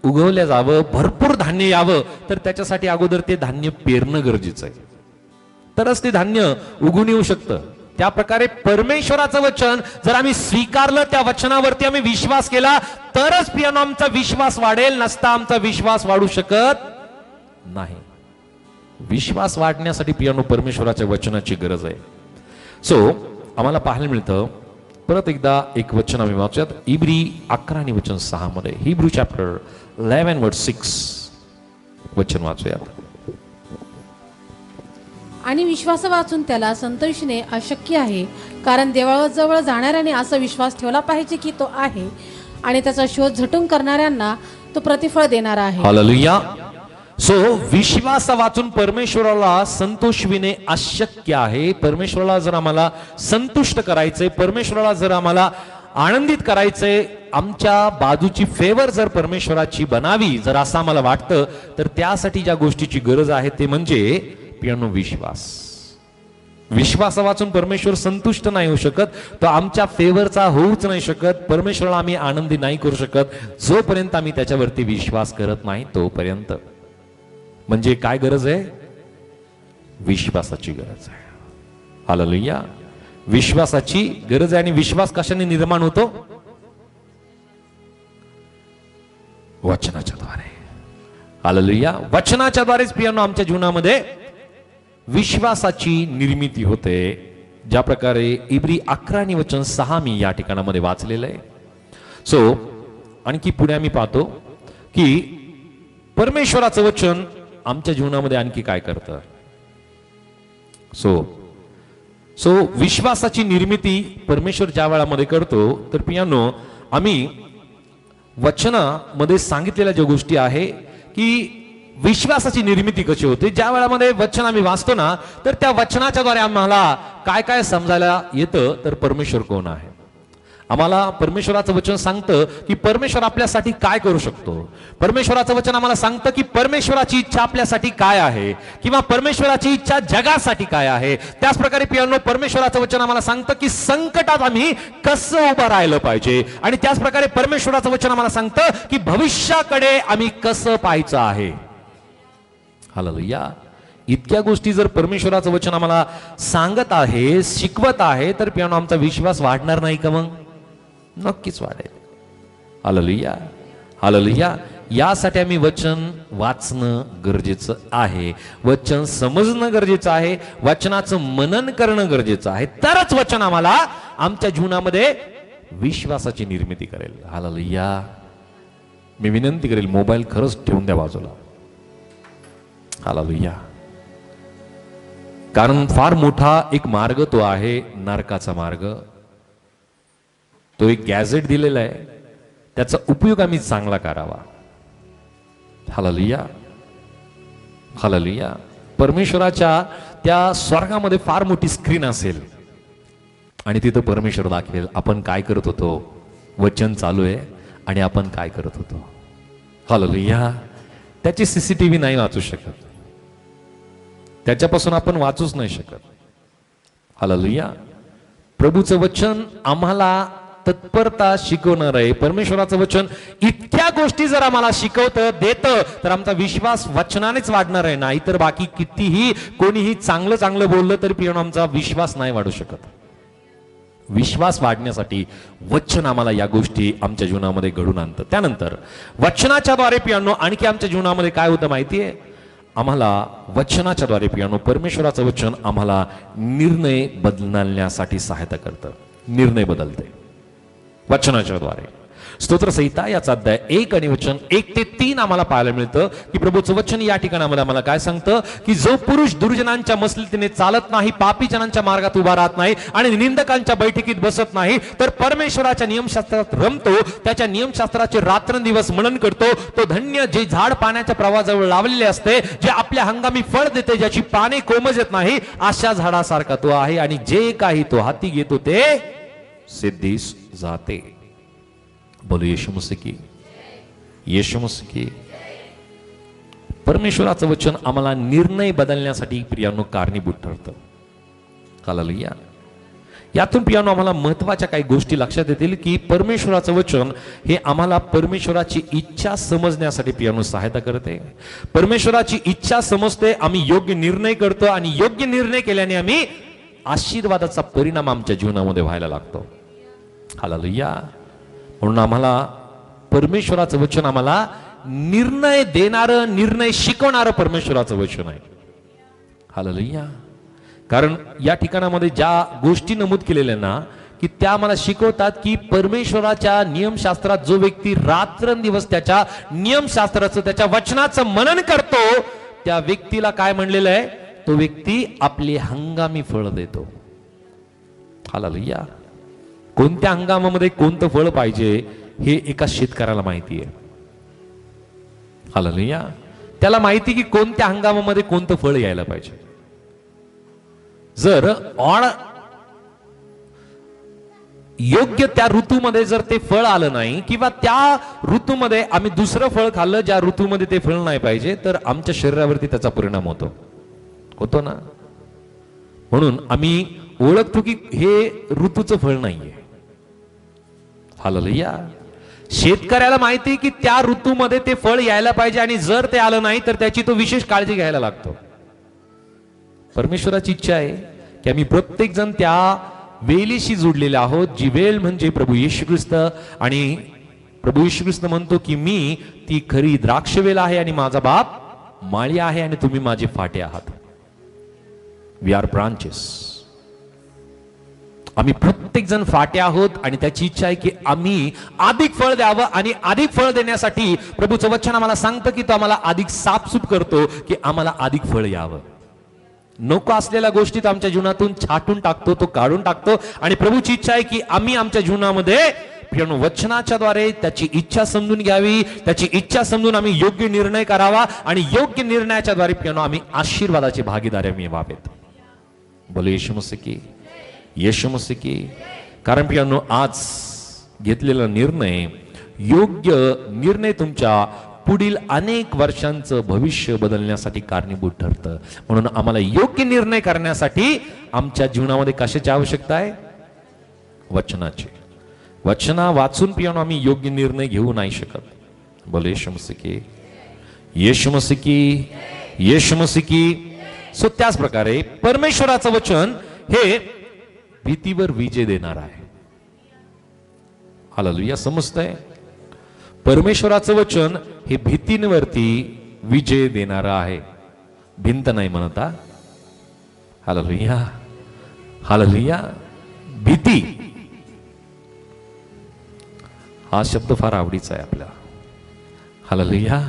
उगवल्या जावं, भरपूर धान्य यावं, तर त्याच्यासाठी अगोदर ते धान्य पेरणं गरजेचं आहे, तरच ते धान्य उगून येऊ शकतं. त्या प्रकारे परमेश्वराचं वचन जर आम्ही स्वीकारलं, त्या वचनावरती आम्ही विश्वास केला, तरच पियानो आमचा विश्वास वाढेल, नसता आमचा विश्वास वाढू शकत नाही. विश्वास वाढण्यासाठी पियानो परमेश्वराच्या वचनाची गरज आहे. सो आम्हाला पाहायला मिळतं, परत एकदा एक वचन आम्ही वाचूयात. इब्री 11 आणि वचन 6 मध्ये, हिब्रू चॅप्टर 11 वर्स 6 वचन वाचूयात. आणि विश्वास वाचून त्याला संतोषणे अशक्य आहे, कारण देवाजवळ जाणाऱ्याने असा विश्वास ठेवला पाहिजे की तो आहे, आणि त्याचा शोध झटून करणाऱ्यांना तो प्रतिफळ देणार आहे. हालेलुया. सो विश्वास वाचून परमेश्वराला संतोषविणे अशक्य आहे. परमेश्वराला जर आम्हाला संतुष्ट करायचंय, परमेश्वराला जर आम्हाला आनंदित करायचंय, आमच्या बाजूची फेवर जर परमेश्वराची बनावी, जर असं आम्हाला वाटतं, तर त्यासाठी ज्या गोष्टीची गरज आहे ते म्हणजे पियानो विश्वास. विश्वास वाचून परमेश्वर संतुष्ट नाही होऊ शकत, तो आमच्या फेवरचा होऊच नाही शकत. परमेश्वराला आम्ही आनंदी नाही करू शकत जोपर्यंत आम्ही त्याच्यावरती विश्वास करत नाही तोपर्यंत. म्हणजे काय गरज आहे? विश्वासाची गरज आहे. हालेलुया. विश्वासाची गरज आहे. आणि विश्वास कशाने निर्माण होतो? वचनाच्या द्वारे. हालेलुया. वचनाच्या द्वारेच पियानो आमच्या जीवनामध्ये विश्वासाची निर्मिती होते. ज्या प्रकारे इब्री 11 आणि वचन 6 मी या ठिकाणामध्ये वाचलेलं आहे. सो आणखी पुढे आम्ही पाहतो की परमेश्वराचं वचन आमच्या जीवनामध्ये आणखी काय करतं. सो विश्वासाची निर्मिती परमेश्वर ज्या वेळामध्ये करतो, तर पियानो आम्ही वचनामध्ये सांगितलेल्या ज्या गोष्टी आहे की विश्वासाची निर्मिती कशी होते. ज्या वेळामध्ये वचन आम्ही वाचतो ना, तर त्या वचनाच्या द्वारे आम्हाला काय काय समजायला येतं, तर परमेश्वर कोण आहे. आम्हाला परमेश्वराचं वचन सांगतं की परमेश्वर आपल्यासाठी काय करू शकतो. परमेश्वराचं वचन आम्हाला सांगतं की परमेश्वराची इच्छा आपल्यासाठी काय आहे, किंवा परमेश्वराची इच्छा जगासाठी काय आहे. त्याच प्रकारे पियानो परमेश्वराचं वचन आम्हाला सांगतं की संकटात आम्ही कसं उभं राहिलं पाहिजे. आणि त्याच प्रकारे परमेश्वराचं वचन आम्हाला सांगतं की भविष्याकडे आम्ही कसं पाहायचं आहे. हालेलुया. इतक्या गोष्टी जर परमेश्वराचं वचन आम्हाला सांगत आहे, शिकवत आहे, तर पियानो आमचा विश्वास वाढणार नाही का? मग नक्कीच वाढेल. Hallelujah, hallelujah. यासाठी आम्ही वचन वाचणं गरजेचं आहे, वचन समजणं गरजेचं आहे, वचनाचं मनन करणं गरजेचं आहे. तरच वचन आम्हाला आमच्या जीवनामध्ये विश्वासाची निर्मिती करेल. हालेलुया. मी विनंती करेल, मोबाईल खरंच ठेवून द्या बाजूला. हालेलुया. कारण फार मोठा एक मार्ग तो आहे नरकाचा मार्ग. तो एक गॅझेट दिलेला आहे, त्याचा उपयोग आम्ही चांगला करावा. Hallelujah, hallelujah. परमेश्वराच्या त्या स्वर्गामध्ये फार मोठी स्क्रीन असेल आणि तिथं परमेश्वर दाखवेल आपण काय करत होतो. वचन चालू आहे आणि आपण काय करत होतो. हालेलुया. त्याची सीसीटीव्ही नाही वाचू शकत, त्याच्यापासून आपण वाचूच नाही शकत. हालेलुया. प्रभूचं वचन आम्हाला तत्परता शिकवणार आहे. परमेश्वराचं वचन इतक्या गोष्टी जर आम्हाला शिकवतं देतं तर आमचा विश्वास वचनानेच वाढणार आहे. नाही तर बाकी कितीही कोणीही चांगलं चांगलं बोललं तरी पिऊन आमचा विश्वास नाही वाढू शकत. विश्वास वाढण्यासाठी वचन आम्हाला या गोष्टी आमच्या जीवनामध्ये घडून आणतं. त्यानंतर वचनाच्या द्वारे पियानो आणखी आमच्या जीवनामध्ये काय होतं माहितीये, आम्हाला वचनाच्या द्वारे पियानो परमेश्वराचं वचन आम्हाला निर्णय बदलण्यासाठी सहायता करतं. निर्णय बदलते वचनाच्या द्वारे. स्तोत्रसंहिता याचा अध्याय 1 आणि वचन 1 ते 3 आम्हाला पाहायला मिळतं की प्रभूचं वचन या ठिकाणामध्ये आम्हाला काय सांगतं की जो पुरुष दुर्जनांच्या मसलतीने चालत नाही, पापी जनांच्या मार्गात उभा राहत नाही आणि निंदकांच्या बैठकीत बसत नाही, तर परमेश्वराच्या नियमशास्त्रात रमतो, त्याच्या नियमशास्त्राचे रात्रंदिवस मनन करतो, तो धन्य जे झाड पाण्याच्या प्रवाहाजवळ लावलेले असते, जे आपल्या हंगामी फळ देते, ज्याची पाने कोमजत नाही, अशा झाडासारखा तो आहे आणि जे काही तो हाती घेतो ते सिद्धीस जाते. बोलो येशू मसीह की, येशू मसीह की. परमेश्वराचं वचन आम्हाला निर्णय बदलण्यासाठी प्रियानो कारणीभूत ठरतं. हालेलुया. यातून प्रियानो आम्हाला महत्वाच्या काही गोष्टी लक्षात येतील की परमेश्वराचं वचन हे आम्हाला परमेश्वराची इच्छा समजण्यासाठी प्रियानो सहायता करते. परमेश्वराची इच्छा समजते, आम्ही योग्य निर्णय करतो आणि योग्य निर्णय केल्याने आम्ही आशीर्वादाचा परिणाम आमच्या जीवनामध्ये व्हायला लागतो. हालेलुया. म्हणून आम्हाला परमेश्वराचं वचन आम्हाला निर्णय देणारं, निर्णय शिकवणारं परमेश्वराचं वचन आहे. हालेलुया. कारण या ठिकाणामध्ये ज्या गोष्टी नमूद केलेल्या ना की त्या आम्हाला शिकवतात की परमेश्वराच्या नियमशास्त्रात जो व्यक्ती रात्रंदिवस त्याच्या नियमशास्त्राचं, त्याच्या वचनाचं मनन करतो, त्या व्यक्तीला काय म्हणलेलं आहे, तो व्यक्ती आपले हंगामी फळ देतो. हालेलुया. कोणत्या हंगामामध्ये कोणतं फळ पाहिजे हे एका शेतकऱ्याला माहिती आहे. हालेलुया. त्याला माहिती की कोणत्या हंगामामध्ये कोणतं फळ यायला पाहिजे. जर योग्य त्या ऋतूमध्ये जर ते फळ आलं नाही किंवा त्या ऋतूमध्ये आम्ही दुसरं फळ खाल्लं ज्या ऋतूमध्ये ते फळ नाही पाहिजे, तर आमच्या शरीरावरती त्याचा परिणाम होतो ना. म्हणून आम्ही ओळखतो की हे ऋतूचं फळ नाहीये. हालेलुया. शेतकऱ्याला माहिती की त्या ऋतूमध्ये ते फळ यायला पाहिजे आणि जर ते आलं नाही तर त्याची तो विशेष काळजी घ्यायला लागतो. परमेश्वराची इच्छा आहे की आम्ही प्रत्येक जण त्या वेलीशी जुडलेले आहोत, जी वेल म्हणजे प्रभू येशू ख्रिस्त. आणि प्रभू येशू ख्रिस्त म्हणतो की मी ती खरी द्राक्षवेल आहे आणि माझा बाप माळी आहे आणि तुम्ही माझे फाटे आहात. We are branches. आम्ही प्रत्येक जण फाटे आहोत आणि त्याची इच्छा आहे की आम्ही अधिक फळ द्यावं आणि अधिक फळ देण्यासाठी प्रभूचं वचन आम्हाला सांगतं की तो आम्हाला अधिक साफसूफ करतो की आम्हाला अधिक फळ यावं. नको असलेल्या गोष्टी तो आमच्या जीवनातून छाटून टाकतो, तो काढून टाकतो. आणि प्रभूची इच्छा आहे की आम्ही आमच्या जीवनामध्ये प्रियानो वचनाच्या द्वारे त्याची इच्छा समजून घ्यावी, त्याची इच्छा समजून आम्ही योग्य निर्णय करावा आणि योग्य निर्णयाच्या द्वारे प्रियानो आम्ही आशीर्वादाची भागीदारी आम्ही व्हावेत. बोलो येशू मसीह की, येशू मसीह की. कारण प्रियानो आज घेतलेला निर्णय, योग्य निर्णय तुमच्या पुढील अनेक वर्षांचं भविष्य बदलण्यासाठी कारणीभूत ठरतं. म्हणून आम्हाला योग्य निर्णय करण्यासाठी आमच्या जीवनामध्ये कशाची आवश्यकता आहे, वचनाची. वचना वाचून पिऊन आम्ही योग्य निर्णय घेऊ नाही शकत. बोलो येशू मसीह की, येशू मसीह की, येशू मसीह की. सो त्याच प्रकारे परमेश्वराचं वचन हे भीतीवर विजय देणार आहे. हालेलुया. समजतंय? परमेश्वराचं वचन हे भीतींवरती विजय देणारं आहे. भिंत नाही म्हणता. Hallelujah, hallelujah. भीती हा शब्द फार आवडीचा आहे आपल्याला. हालेलुया.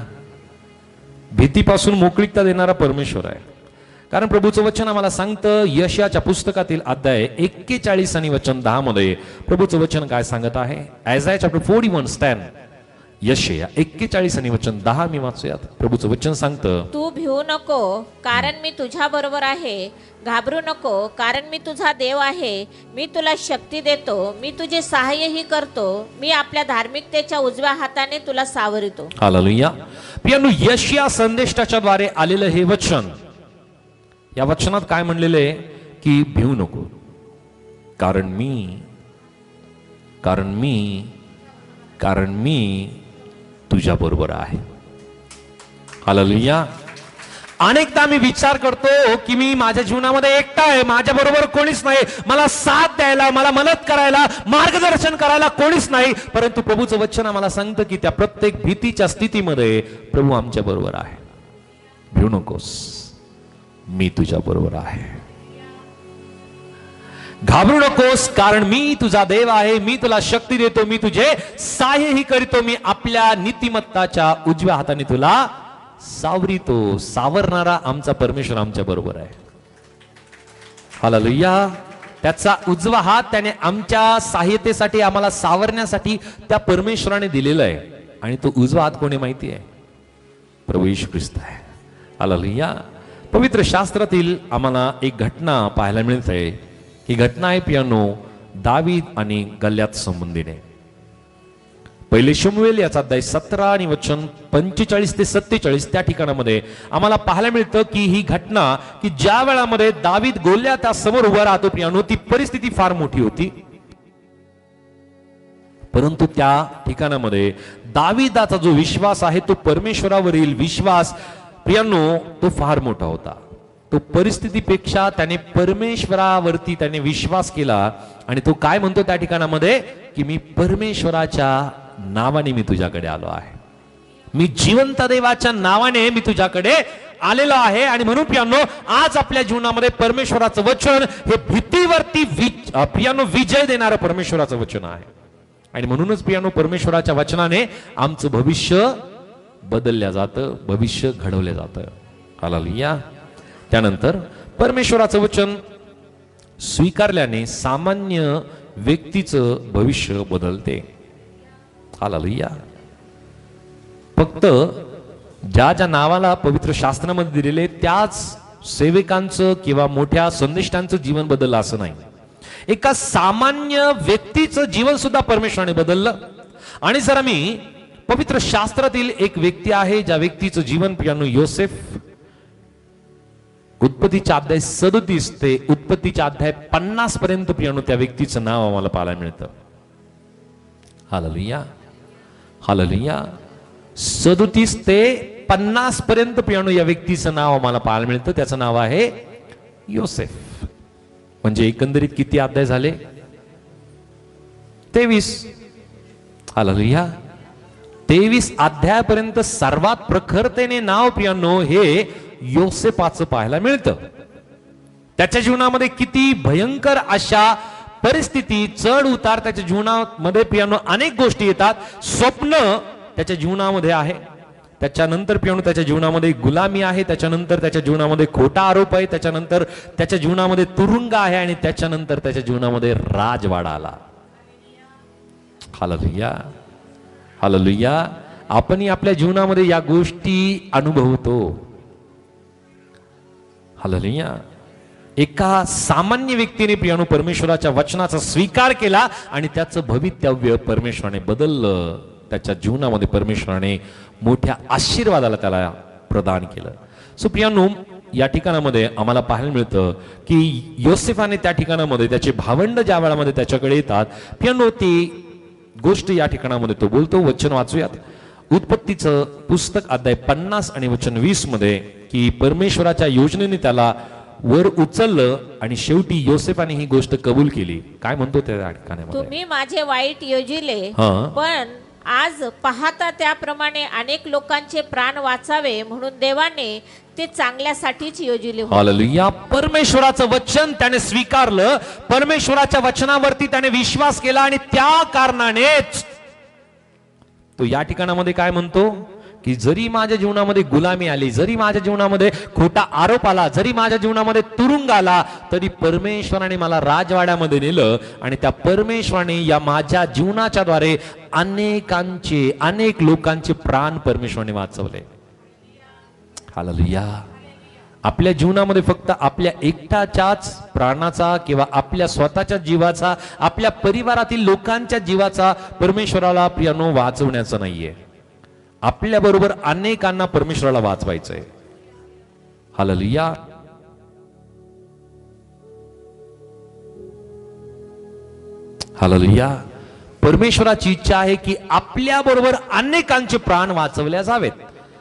भीतीपासून मोकळीकता देणारा परमेश्वर आहे. कारण प्रभूचं वचन आम्हाला सांगतं यशाच्या पुस्तकातील अध्याय 41 आणि वचन 10 मध्ये प्रभूचं वचन काय सांगत आहे. आयझाया चॅप्टर 41 10. यशया 41 आणि वचन 10 मी वाचूयात. प्रभूचं वचन सांगतं, तू भिवू नको, कारण मी तुझ्या बरोबर आहे. घाबरू नको, कारण मी तुझा देव आहे. मी तुला शक्ती देतो, मी तुझे सहाय्यही करतो. मी आपल्या धार्मिकतेच्या उजव्या हाताने तुला सावरितो. हालेलुया. प्रियांनो, यशया संदेष्टाच्या द्वारे आलेलं हे वचन, या वचनात काय म्हणलेलं आहे की भिवू नको, कारण मी तुझ्या बरोबर आहे. हालेलुया. अनेकदा मी विचार करतो की मी माझ्या जीवनामध्ये एकटा आहे, माझ्या बरोबर कोणीच नाही, मला साथ द्यायला, मला मदत करायला, मार्गदर्शन करायला कोणीच नाही. परंतु प्रभूचं वचन आम्हाला सांगतं की त्या प्रत्येक भीतीच्या स्थितीमध्ये प्रभू आमच्या बरोबर आहे. भिवू नकोस, मी तुझ्या बरोबर आहे. घाबरू नकोस, कारण मी तुझा देव आहे. मी तुला शक्ती देतो, मी तुझे सहाय्यही करीतो. मी आपल्या नीतिमत्ताच्या उजव्या हाताने तुला सावरितो. सावरणारा आमचा परमेश्वर आमच्या बरोबर आहे. हालेलुया. त्याचा उजवा हात त्याने आमच्या सहाय्यतेसाठी, आम्हाला सावरण्यासाठी त्या परमेश्वराने दिलेला आहे. आणि तो उजवा हात कोणी माहिती आहे? प्रभू येशू ख्रिस्त आहे. हालेलुया. पवित्र शास्त्रातील आम्हाला एक घटना पाहायला मिळते. ही घटना आहे पियानो दावीद आणि गल्यात संबंधीने. पहिले शमूएल याचा अध्याय 17 आणि वचन 45 ते 47 त्या ठिकाणामध्ये आम्हाला पाहायला मिळतं की ही घटना की ज्या वेळामध्ये दावीद गोल्याता समोर उभा राहतो पियानो, ती परिस्थिती फार मोठी होती. परंतु त्या ठिकाणामध्ये दावीदाचा जो विश्वास आहे, तो परमेश्वरावरील विश्वास प्रियांनो, तो फार मोठा होता. तो परिस्थितीपेक्षा त्याने परमेश्वरावरती त्याने विश्वास केला. आणि तो काय म्हणतो त्या ठिकाणामध्ये की मी परमेश्वराच्या नावाने मी तुझ्याकडे आलो आहे, मी जिवंत देवाच्या नावाने मी तुझ्याकडे आलेलो आहे. आणि म्हणून प्रियांनो, आज आपल्या जीवनामध्ये परमेश्वराचं वचन हे भीतीवरती प्रियांनो विजय देणारं परमेश्वराचं वचन आहे. आणि म्हणूनच प्रियांनो, परमेश्वराच्या वचनाने आमचं भविष्य बदलल्या जातं, भविष्य घडवलं जातं. हालेलुया. त्यानंतर परमेश्वराचं वचन स्वीकारल्याने सामान्य व्यक्तीचं भविष्य बदलते. हालेलुया. फक्त ज्या ज्या नावाला पवित्र शास्त्रामध्ये दिलेले त्याच सेवकांचं किंवा मोठ्या संदेष्टांचं जीवन बदललं असं नाही. एका सामान्य व्यक्तीचं जीवन सुद्धा परमेश्वराने बदललं. आणि जर आम्ही पवित्र शास्त्रातील एक व्यक्ती आहे, ज्या व्यक्तीचं जीवन प्रियांनो योसेफ, उत्पत्तीच्या अध्याय 37 ते उत्पत्तीच्या अध्याय 50 पर्यंत प्रियांनो त्या व्यक्तीचं नाव आम्हाला पाहायला मिळतं. हालेलुया. हालेलुया. 37 ते 50 पर्यंत प्रियांनो या व्यक्तीचं नाव आम्हाला पाहायला मिळतं. त्याचं नाव आहे योसेफ. म्हणजे एकंदरीत किती अध्याय झाले? 23. हालेलुया. 23 अध्यायापर्यंत सर्वात प्रखरतेने नाव प्रियांनो हे योसेफाचं पाहायला मिळतं. त्याच्या जीवनामध्ये किती भयंकर अशा परिस्थिती, चढ उतार त्याच्या जीवनामध्ये प्रियांनो अनेक गोष्टी येतात. स्वप्न त्याच्या जीवनामध्ये आहे. त्याच्यानंतर प्रियांनो त्याच्या जीवनामध्ये गुलामी आहे. त्याच्यानंतर त्याच्या जीवनामध्ये खोटा आरोप आहे. त्याच्यानंतर त्याच्या जीवनामध्ये तुरुंग आहे. आणि त्याच्यानंतर त्याच्या जीवनामध्ये राजवाडा आला. हालेलुया. हालेलुया. आपणही आपल्या जीवनामध्ये या गोष्टी अनुभवतो. हालेलुया. एका सामान्य व्यक्तीने प्रियांनो परमेश्वराच्या वचनाचा स्वीकार केला आणि त्याचं भवितव्य परमेश्वराने बदललं. त्याच्या जीवनामध्ये परमेश्वराने मोठ्या आशीर्वादाला त्याला प्रदान केलं. सो प्रियांनो, या ठिकाणामध्ये आम्हाला पाहायला मिळतं की योसेफाने त्या ठिकाणामध्ये त्याचे भावंड ज्या वेळामध्ये त्याच्याकडे येतात प्रियांनो, ती गोष्ट या ठिकाणामध्ये तो बोलतो. वचन वाचूयात. उत्पत्तीचं पुस्तक अध्याय 50 आणि वचन 20 मध्ये की परमेश्वराच्या योजनेने त्याला वर उचललं आणि शेवटी योसेफाने ही गोष्ट कबूल केली. काय म्हणतो त्या ठिकाणामध्ये? तुम्ही माझे वाईट योजिले, हां. पण आज पाहता त्याप्रमाणे अनेक लोकांचे प्राण वाचावे म्हणून देवाने ते चांगल्यासाठीच योजिले होते. हालेलुया. परमेश्वराचं वचन त्याने स्वीकारलं. परमेश्वराच्या वचनावरती त्याने विश्वास केला आणि त्या कारणानेच तो या ठिकाणामध्ये काय म्हणतो की जरी माझ्या जीवनामध्ये गुलामी आली, जरी माझ्या जीवनामध्ये खोटा आरोप आला, जरी माझ्या जीवनामध्ये तुरुंग आला, तरी परमेश्वराने मला राजवाड्यामध्ये नेलं आणि त्या परमेश्वराने या माझ्या जीवनाच्या द्वारे अनेक लोकांचे प्राण परमेश्वराने वाचवले. हालेलुया. आपल्या जीवनामध्ये फक्त आपल्या एकट्याच्याच प्राणाचा किंवा आपल्या स्वतःच्या जीवाचा, आपल्या परिवारातील लोकांच्या जीवाचा परमेश्वराला प्रियानो वाचवण्याचं नाहीये. आपल्या बरोबर अनेकांना परमेश्वराला वाचवायचंय. हालेलुया. हालेलुया. परमेश्वराची इच्छा आहे की आपल्या बरोबर अनेकांचे प्राण वाचवल्या जावेत.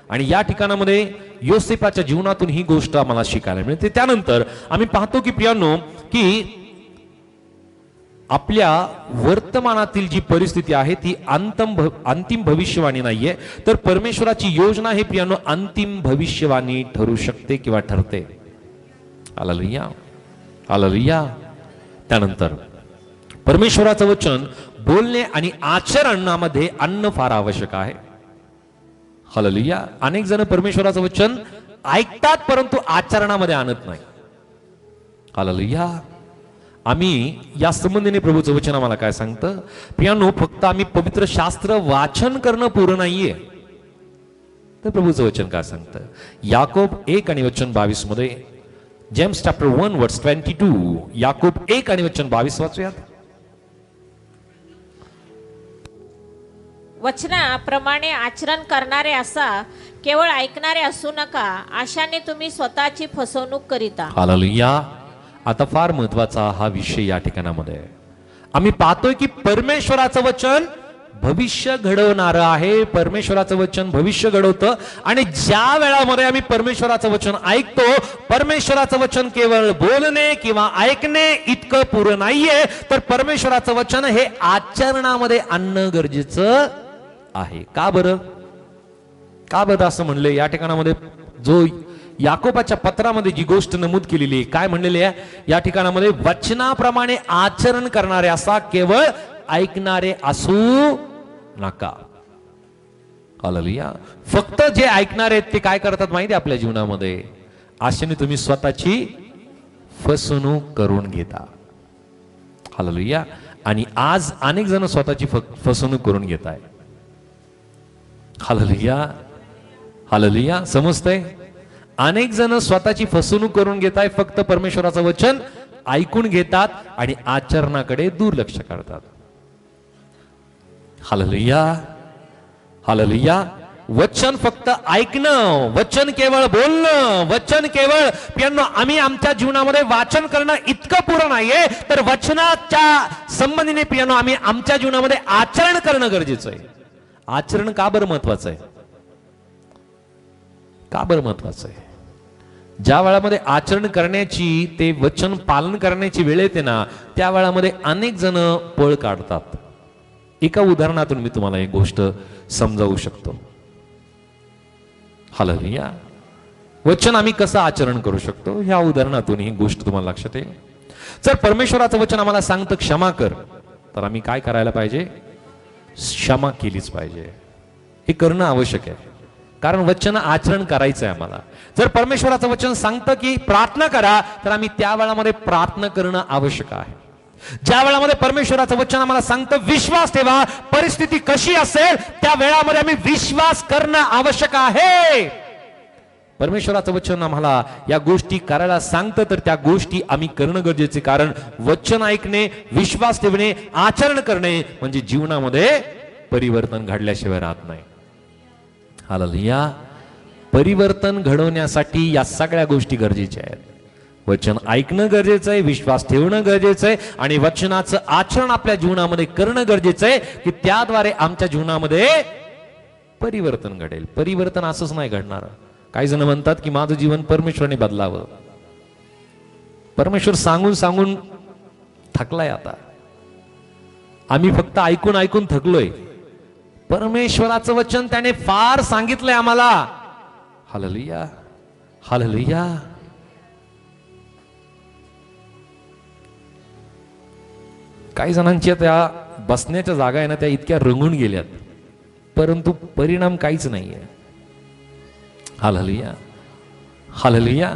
आणि या ठिकाणामध्ये योसेफाच्या जीवनातून ही गोष्ट आम्हाला शिकायला मिळते. त्यानंतर आम्ही पाहतो की प्रियानो की आपल्या वर्तमानातील जी परिस्थिती आहे ती अंतिम भविष्यवाणी नाहीये, तर परमेश्वराची योजना हे प्रियानो अंतिम भविष्यवाणी ठरू शकते किंवा ठरते. हालेलुया. हालेलुया. त्यानंतर परमेश्वराचं वचन बोलणे आणि आचरणामध्ये आणणं फार आवश्यक आहे. हालेलुया. अनेक जण परमेश्वराचं वचन ऐकतात परंतु आचरणामध्ये आणत नाही. हालेलुया. आम्ही या संबंधीने प्रभूचं वचन आम्हाला काय सांगतं, प्रियानो फक्त आम्ही पवित्र शास्त्र वाचन करणं पुरं नाहीये, तर प्रभूचं वचन काय सांगतं. याकोब 1 आणि वचन 22 मध्ये, जेम्स चॅप्टर 1 वर्स 22, याकोब 1 आणि वचन 22 वाचूयात. वचनाप्रमाणे आचरण करणारे असा, केवळ ऐकणारे असू नका, अशाने तुम्ही स्वतःची फसवणूक करीता. हालेलुया. आता फार महत्वाचा हा विषय या ठिकाणामध्ये आम्ही पाहतोय की परमेश्वराचं वचन भविष्य घडवणारं आहे. परमेश्वराचं वचन भविष्य घडवतं. आणि ज्या वेळामध्ये आम्ही परमेश्वराचं वचन ऐकतो, परमेश्वराचं वचन केवळ बोलणे किंवा ऐकणे इतकं पुरं नाहीये, तर परमेश्वराचं वचन हे आचरणामध्ये आणणं गरजेचं आहे. का बरं? का बरं असं म्हणले? या ठिकाणामध्ये जो याकोबाच्या पत्रामध्ये जी गोष्ट नमूद केलेली आहे, काय म्हणलेली आहे या ठिकाणामध्ये, वचनाप्रमाणे आचरण करणारे असा, केवळ ऐकणारे असू नका. हालेलुया. फक्त जे ऐकणारे आहेत ते काय करतात माहिती आहे आपल्या जीवनामध्ये, आशेने तुम्ही स्वतःची फसवणूक करून घेता. हालेलुया. आणि आज अनेक जण स्वतःची फसवणूक करून घेत आहे. हालेलुया. हालेलुया. समजतंय? अनेक जण स्वतःची फसवणूक करून घेत आहे, फक्त परमेश्वराचं वचन ऐकून घेतात आणि आचरणाकडे दुर्लक्ष करतात. हालेलुया. हालेलुया. वचन फक्त ऐकणं, वचन केवळ बोलणं, वचन केवळ प्रियांनो आम्ही आमच्या जीवनामध्ये वाचन करणं इतकं पुरं नाहीये, तर वचनाच्या संबंधीने प्रियांनो आम्ही आमच्या जीवनामध्ये आचरण करणं गरजेचं आहे. आचरण का बरं महत्वाचं आहे? का बरं महत्वाचं आहे? ज्या वेळामध्ये आचरण करण्याची, ते वचन पालन करण्याची वेळ येते ना, त्या वेळामध्ये अनेक जण पळ काढतात. एका उदाहरणातून मी तुम्हाला एक गोष्ट समजावू शकतो. हालेलुया. वचन आम्ही कसं आचरण करू शकतो ह्या उदाहरणातून ही गोष्ट तुम्हाला लक्षात येईल. जर परमेश्वराचं वचन आम्हाला सांगतं क्षमा कर, तर आम्ही काय करायला पाहिजे? क्षमा केलीच पाहिजे. हे करणं आवश्यक आहे, कारण वचन आचरण करायचं आहे आम्हाला. जर परमेश्वराचं वचन सांगतं की प्रार्थना करा, तर आम्ही त्या वेळामध्ये प्रार्थना करणं आवश्यक आहे. ज्या वेळामध्ये परमेश्वराचं वचन आम्हाला सांगतं विश्वास ठेवा, परिस्थिती कशी असेल त्या वेळामध्ये आम्ही विश्वास करणं आवश्यक आहे. परमेश्वराचं वचन आम्हाला या गोष्टी करायला सांगतं, तर त्या गोष्टी आम्ही करणं गरजेचे. कारण वचन ऐकणे, विश्वास ठेवणे, आचरण करणे म्हणजे जीवनामध्ये परिवर्तन घडल्याशिवाय राहत नाही. हालेलुया. परिवर्तन घडवण्यासाठी या सगळ्या गोष्टी गरजेच्या आहेत. वचन ऐकणं गरजेचं आहे, विश्वास ठेवणं गरजेचं आहे आणि वचनाचं आचरण आपल्या जीवनामध्ये करणं गरजेचं आहे, की त्याद्वारे आमच्या जीवनामध्ये परिवर्तन घडेल. परिवर्तन असंच नाही घडणार. काही जण म्हणतात की माझं जीवन परमेश्वराने बदलावं. परमेश्वर सांगून सांगून थकलाय आता. आम्ही फक्त ऐकून ऐकून थकलोय. परमेश्वराचं वचन त्याने फार सांगितलंय आम्हाला. हालेलुया. हालेलुया. काही जणांच्या त्या बसण्याच्या जागा आहे ना, त्या इतक्या रंगून गेल्यात, परंतु परिणाम काहीच नाहीये. Hallelujah, hallelujah,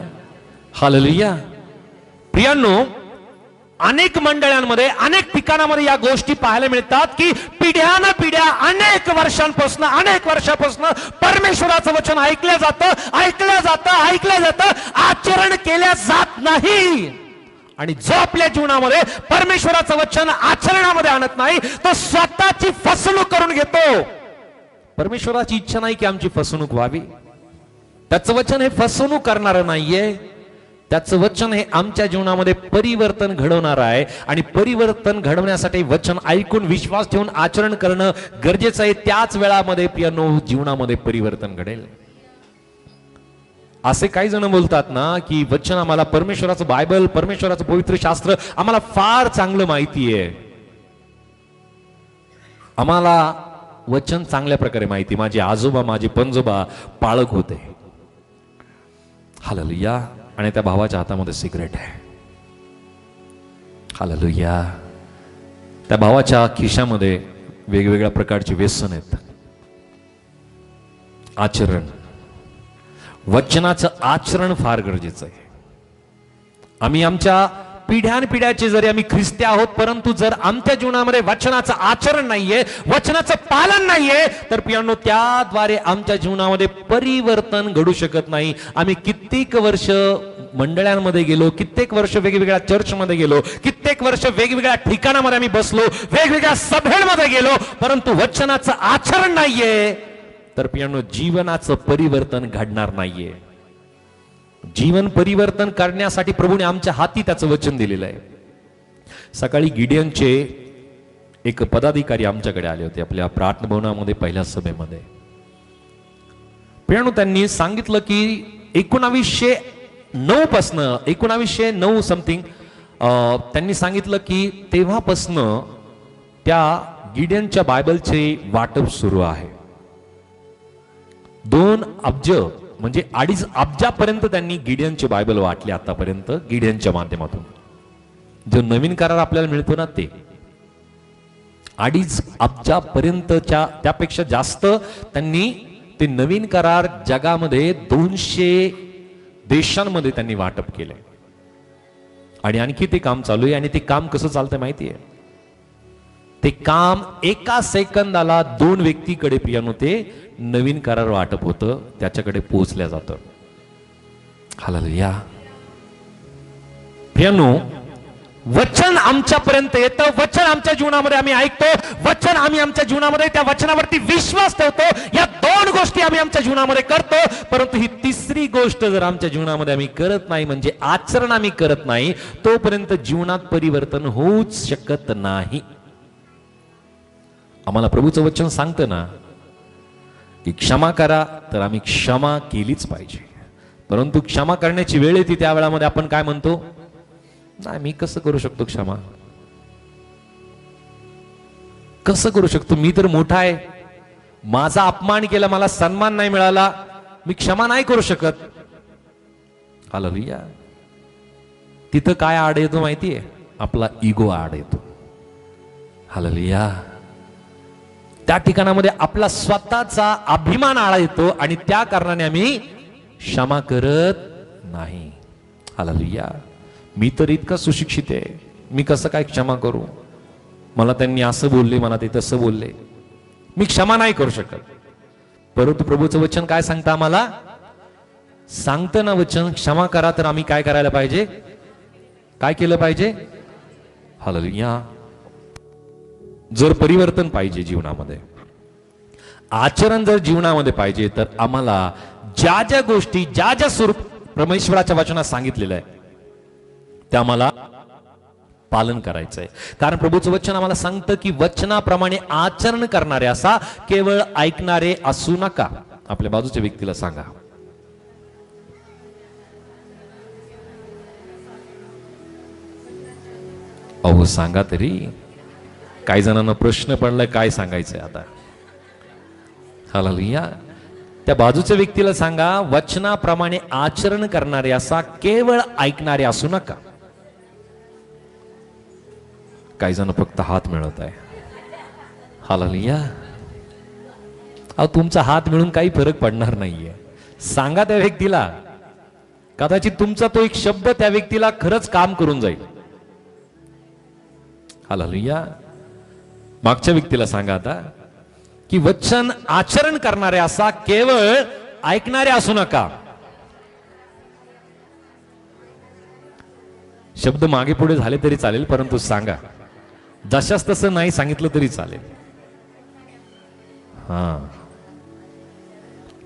hallelujah. प्रियांनो, अनेक मंडळांमध्ये अनेक ठिकाणामध्ये या गोष्टी पाहायला मिळतात की पिढ्यानं पिढ्या अनेक वर्षापासून परमेश्वराचं वचन ऐकलं जातं, आचरण केल्या जात नाही. आणि जो आपल्या जीवनामध्ये परमेश्वराचं वचन आचरणामध्ये आणत नाही तो स्वतःची फसवणूक करून घेतो. परमेश्वराची इच्छा नाही की आमची फसवणूक व्हावी. त्याचं वचन हे फसवणूक करणारं नाहीये. त्याचं वचन हे आमच्या जीवनामध्ये परिवर्तन घडवणार आहे. आणि परिवर्तन घडवण्यासाठी वचन ऐकून विश्वास ठेवून आचरण करणं गरजेचं आहे. त्याच वेळामध्ये प्रियांनो जीवनामध्ये परिवर्तन घडेल. असे काही जण बोलतात ना की वचन आम्हाला परमेश्वराचं बायबल, परमेश्वराचं पवित्र शास्त्र आम्हाला फार चांगलं माहिती आहे. आम्हाला वचन चांगल्या प्रकारे माहिती. माझे आजोबा, माझे पणजोबा पाळक होते. हालेलुया. आणि त्या भावाच्या हातामध्ये सिगरेट आहे. हालेलुया. त्या भावाच्या खिशामध्ये वेगवेगळ्या प्रकारची व्यसन आहेत. आचरण, वचनाचं आचरण फार गरजेचं आहे. आम्ही आमच्या पिढ्यानपिढ्याचे जरी आम्ही ख्रिस्ती आहोत, परंतु जर आमच्या जीवनामध्ये वचनाचं आचरण नाहीये, वचनाचं पालन नाहीये, तर प्रियांनो त्याद्वारे आमच्या जीवनामध्ये परिवर्तन घडू शकत नाही. आम्ही कित्येक वर्ष मंडळांमध्ये गेलो, कित्येक वर्ष वेगवेगळ्या चर्चमध्ये गेलो, कित्येक वर्ष वेगवेगळ्या ठिकाणामध्ये आम्ही बसलो, वेगवेगळ्या सभेमध्ये गेलो, परंतु वचनाचं आचरण नाहीये, तर प्रियांनो जीवनाचं परिवर्तन घडणार नाहीये. जीवन परिवर्तन करण्यासाठी प्रभूने आमच्या हाती त्याचं वचन दिलेलं आहे. सकाळी गिडियनचे एक पदाधिकारी आमच्याकडे आले होते आपल्या प्रार्थना भवनामध्ये पहिल्या सभेमध्ये. प्रियांनो त्यांनी सांगितलं की 1909 समथिंग त्यांनी सांगितलं की तेव्हापासनं त्या गिडियनच्या बायबलचे वाटप सुरू आहे. 2 अब्ज म्हणजे 2.5 अब्जापर्यंत त्यांनी गिडियनचे बायबल वाटले आतापर्यंत गिडियनच्या माध्यमातून. जो नवीन करार आपल्याला मिळतो ना ते 2.5 अब्जापर्यंतच्या त्यापेक्षा जास्त त्यांनी ते नवीन करार जगामध्ये 200 देशांमध्ये त्यांनी वाटप केलंय. आणि आणखी ते काम चालू आहे. आणि ते काम कसं चालतंय माहितीये? ते काम एका सेकंदाला 2 व्यक्तीकडे प्रियांनो ते नवीन करार वाटप होतं, त्याच्याकडे पोहोचल्या जातं. हालेलुया. प्रियांनो वचन आमच्यापर्यंत येतं, वचन आमच्या जीवनामध्ये आम्ही ऐकतो, वचन आम्ही आमच्या जीवनामध्ये त्या वचनावरती विश्वास ठेवतो. या 2 गोष्टी आम्ही आमच्या जीवनामध्ये करतो. परंतु ही तिसरी गोष्ट जर आमच्या जीवनामध्ये आम्ही करत नाही, म्हणजे आचरण आम्ही करत नाही, तोपर्यंत जीवनात परिवर्तन होऊच शकत नाही. आम्हाला प्रभूचं वचन सांगतं ना की क्षमा करा, तर आम्ही क्षमा केलीच पाहिजे. परंतु क्षमा करण्याची वेळ येते त्या वेळामध्ये आपण काय म्हणतो? नाही, मी कसं करू शकतो क्षमा? कसं करू शकतो? मी तर मोठा आहे, माझा अपमान केला, मला सन्मान नाही मिळाला, मी क्षमा नाही करू शकत. हालेलुया. तिथं काय आड येतो माहितीये? आपला इगो आड येतो. हालेलुया. त्या ठिकाणामध्ये आपला स्वतःचा अभिमान आळा येतो आणि त्या कारणाने आम्ही क्षमा करत नाही. हालेलुया. मी तर इतका सुशिक्षित आहे, मी कसं काय क्षमा करू? मला त्यांनी असं बोलले, मला ते तसं बोलले, मी क्षमा नाही करू शकत. परंतु प्रभूचं वचन काय सांगतं आम्हाला? सांगतं ना वचन, क्षमा करा, तर आम्ही काय करायला पाहिजे? काय केलं पाहिजे? हालेलुया. जर परिवर्तन पाहिजे जीवनामध्ये, आचरण जर जीवनामध्ये पाहिजे, तर आम्हाला ज्या ज्या गोष्टी ज्या ज्या स्वरूप परमेश्वराच्या वचनात सांगितलेलं आहे त्या आम्हाला पालन करायचंय. कारण प्रभूचं वचन आम्हाला सांगतं की वचनाप्रमाणे आचरण करणारे असा, केवळ ऐकणारे असू नका. आपल्या बाजूच्या व्यक्तीला सांगा, अहो सांगा तरी. काही जणांना प्रश्न पडलाय काय सांगायचंय आता. हालेलुया. त्या बाजूच्या व्यक्तीला सांगा, वचनाप्रमाणे आचरण करणारे असा, केवळ ऐकणारे असू नका. काही जण फक्त हात मिळवत आहे. हालेलुया. अहो तुमचा हात मिळून काही फरक पडणार नाहीये. सांगा त्या व्यक्तीला, कदाचित तुमचा तो एक शब्द त्या व्यक्तीला खरंच काम करून जाईल. हालेलुया. मागच्या व्यक्तीला सांगा आता की वचन आचरण करणारे असा, केवळ ऐकणारे असू नका. शब्द मागे पुढे झाले तरी चालेल, परंतु सांगा. जशाच तसं नाही सांगितलं तरी चालेल. हा,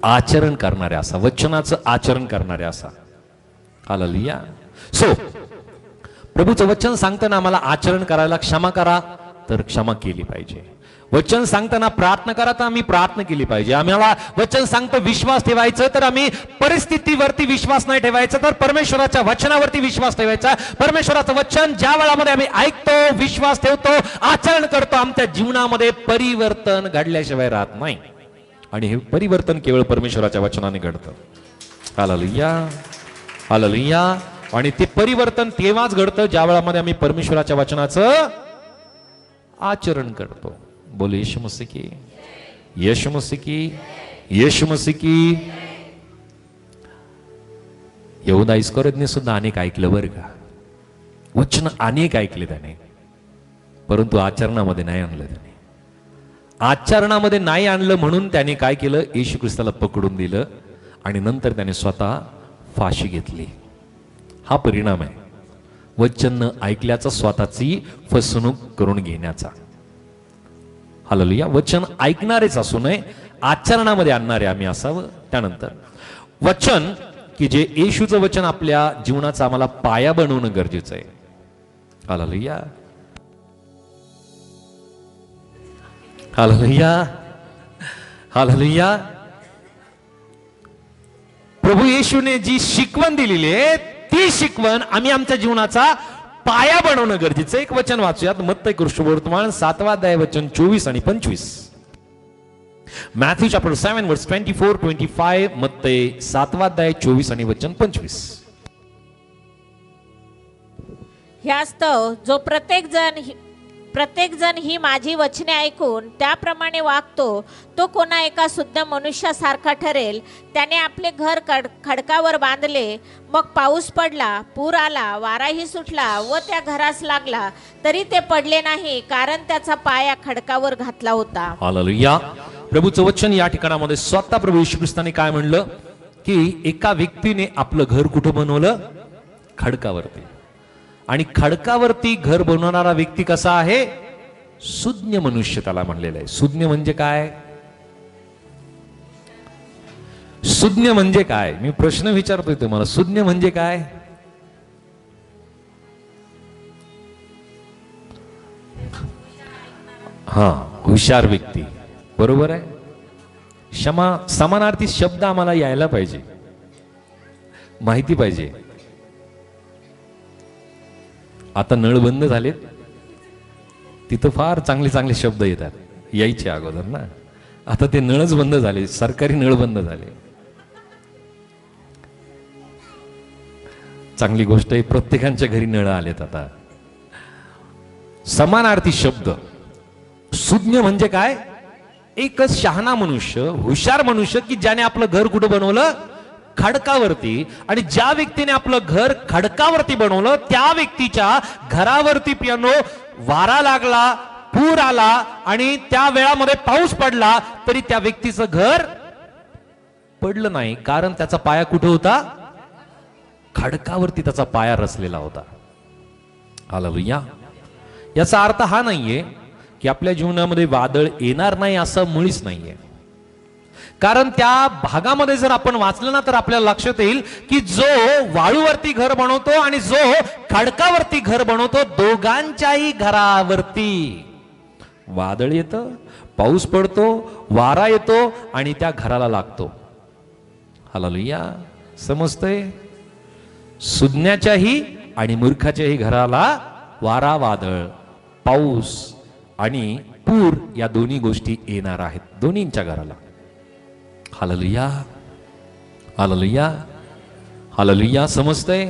आचरण करणारे असा, वचनाचं आचरण करणारे असा. हालेलुया. सो प्रभूचं वचन सांगताना आम्हाला आचरण करायला क्षमा करा तर क्षमा केली पाहिजे. वचन सांगताना प्रार्थना करा तर आम्ही प्रार्थना केली पाहिजे. आम्हाला वचन सांगतो विश्वास ठेवायचं तर आम्ही परिस्थितीवरती विश्वास नाही ठेवायचा, तर परमेश्वराच्या वचनावरती विश्वास ठेवायचा. परमेश्वराचं वचन ज्या वेळामध्ये आम्ही ऐकतो, विश्वास ठेवतो, आचरण करतो, आमच्या जीवनामध्ये परिवर्तन घडल्याशिवाय राहत नाही. आणि हे परिवर्तन केवळ परमेश्वराच्या वचनाने घडतं. Hallelujah, hallelujah. आणि ते परिवर्तन तेव्हाच घडतं ज्या वेळामध्ये आम्ही परमेश्वराच्या वचनाचं आचरण करतो. बोले यीशु मसीह की, यीशु मसीह की, यीशु मसीह की. यहूदा इस्करियोतने सुद्धा अनेक ऐकलं बरं का, वचन अनेक ऐकले त्याने, परंतु आचरणामध्ये नाही आणलं. त्याने आचरणामध्ये नाही आणलं म्हणून त्याने काय केलं, येशू ख्रिस्ताला पकडून दिलं आणि नंतर त्याने स्वतः फाशी घेतली. हा परिणाम आहे वचन न ऐकल्याचा, स्वतःची फसवणूक करून घेण्याचा. हालेलुया. वचन ऐकणारेच असू नये, आचरणामध्ये आणणारे आम्ही असावं. त्यानंतर वचन की जे येशूचं वचन आपल्या जीवनाचा आम्हाला पाया बनवणं गरजेचं आहे. Hallelujah, hallelujah, hallelujah. प्रभू येशूने जी शिकवण दिलेली आहे ती शिकवण आम्ही आमच्या जीवनाचा पाया बनवणं गरजेचं. एक वचन वाचूयात, मत्ती कृष्णवर्तमान 7वा अध्याय वचन 24 आणि 25. मॅथ्यू चॅप्टर 7 वर्स 24-25. मत्ती 7वा अध्याय 24 आणि वचन 25. ह्यास्तव जो प्रत्येक जण ही माझी वचने ऐकून त्याप्रमाणे वागतो तो कोणा एका शुद्ध मनुष्यासारखा ठरेल. त्याने आपले घर खडकावर बांधले, मग पाऊस पडला, पूर आला, वाराही सुटला व त्या घरास लागला, तरी ते पडले नाही, कारण त्याचा पाया खडकावर घातला होता. हालेलुया. प्रभूचं वचन या ठिकाणामध्ये स्वतः प्रभू येशू ख्रिस्ताने काय म्हणलं की एका व्यक्तीने आपलं घर कुठं बनवलं, खडकावरती. आणि खडकावरती घर बनवणारा व्यक्ती कसा आहे, सुज्ञ मनुष्य त्याला म्हणलेलं आहे. सुज्ञ म्हणजे काय, सुज्ञ म्हणजे काय, मी प्रश्न विचारतोय तुम्हाला. सुज्ञ म्हणजे काय, हा, हुशार व्यक्ती. बरोबर आहे. समानार्थी शब्द आम्हाला यायला पाहिजे, माहिती पाहिजे. आता नळ बंद झालेत, तिथं फार चांगले चांगले शब्द येतात, यायचे अगोदर ना. आता ते नळच बंद झाले, सरकारी नळ बंद झाले. चांगली गोष्ट आहे, प्रत्येकांच्या घरी नळ आलेत आता. समानार्थी शब्द. सुज्ञ म्हणजे काय, एकच शहाणा मनुष्य, हुशार मनुष्य की ज्याने आपलं घर कुठं बनवलं, खडकावरती. आणि ज्या व्यक्तीने आपलं घर खडकावरती बनवलं त्या व्यक्तीच्या घरावरती पियानो वारा लागला, पूर आला आणि त्या वेळामध्ये पाऊस पडला, तरी त्या व्यक्तीचं घर पडलं नाही, कारण त्याचा पाया कुठं होता, खडकावरती त्याचा पाया रचलेला होता. हालेलुया. याचा अर्थ हा नाहीये की आपल्या जीवनामध्ये वादळ येणार नाही, असं मुळीच नाहीये. कारण त्या भागामध्ये जर आपण वाचलं ना तर आपल्याला लक्षात येईल की जो वाळूवरती घर बनवतो आणि जो खडकावरती घर बनवतो, दोघांच्याही घरावरती वादळ येतं, पाऊस पडतो, वारा येतो आणि त्या घराला लागतो. हालेलुया. समजतंय? सुज्ञाच्याही आणि मूर्खाच्याही घराला वारा, वादळ, पाऊस आणि पूर या दोन्ही गोष्टी येणार आहेत, दोन्हींच्या घराला. Hallelujah, hallelujah, hallelujah. समजतंय?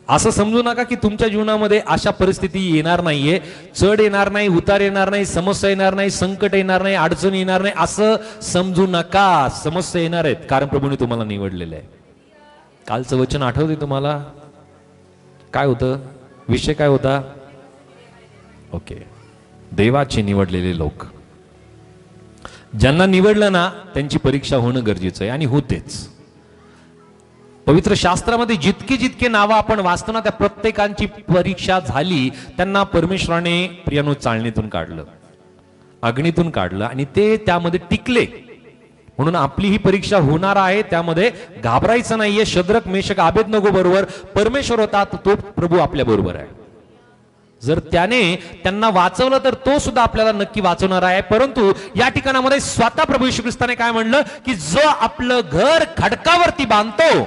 असं समजू नका की तुमच्या जीवनामध्ये अशा परिस्थिती येणार नाहीये, चढ येणार नाही, उतार येणार नाही, समस्या येणार नाही, संकट येणार नाही, अडचण येणार नाही, असं समजू नका. समस्या येणार आहेत, कारण प्रभूने तुम्हाला निवडलेलं आहे. कालचं वचन आठवते तुम्हाला? काय होतं विषय? काय होता? ओके, देवाचे निवडलेले लोक. ज्यांना निवडलं ना त्यांची परीक्षा होणं गरजेचं आहे, आणि होतेच. पवित्र शास्त्रामध्ये जितके जितके नावं आपण वाचतो ना, त्या प्रत्येकांची परीक्षा झाली. त्यांना परमेश्वराने प्रियानो चाळणीतून काढलं, अग्नीतून काढलं, आणि ते त्यामध्ये टिकले. म्हणून आपली ही परीक्षा होणार आहे, त्यामध्ये घाबरायचं नाहीये. शद्रक, मेषक, अबेदनगो बरोबर परमेश्वर होता, तो प्रभू आपल्या बरोबर आहे. जर त्याने त्यांना वाचवलं तर तो सुद्धा आपल्याला नक्की वाचवणार आहे. परंतु या ठिकाणामध्ये स्वतः प्रभू येशू ख्रिस्ताने काय म्हणलं की जो आपलं घर खडकावरती बांधतो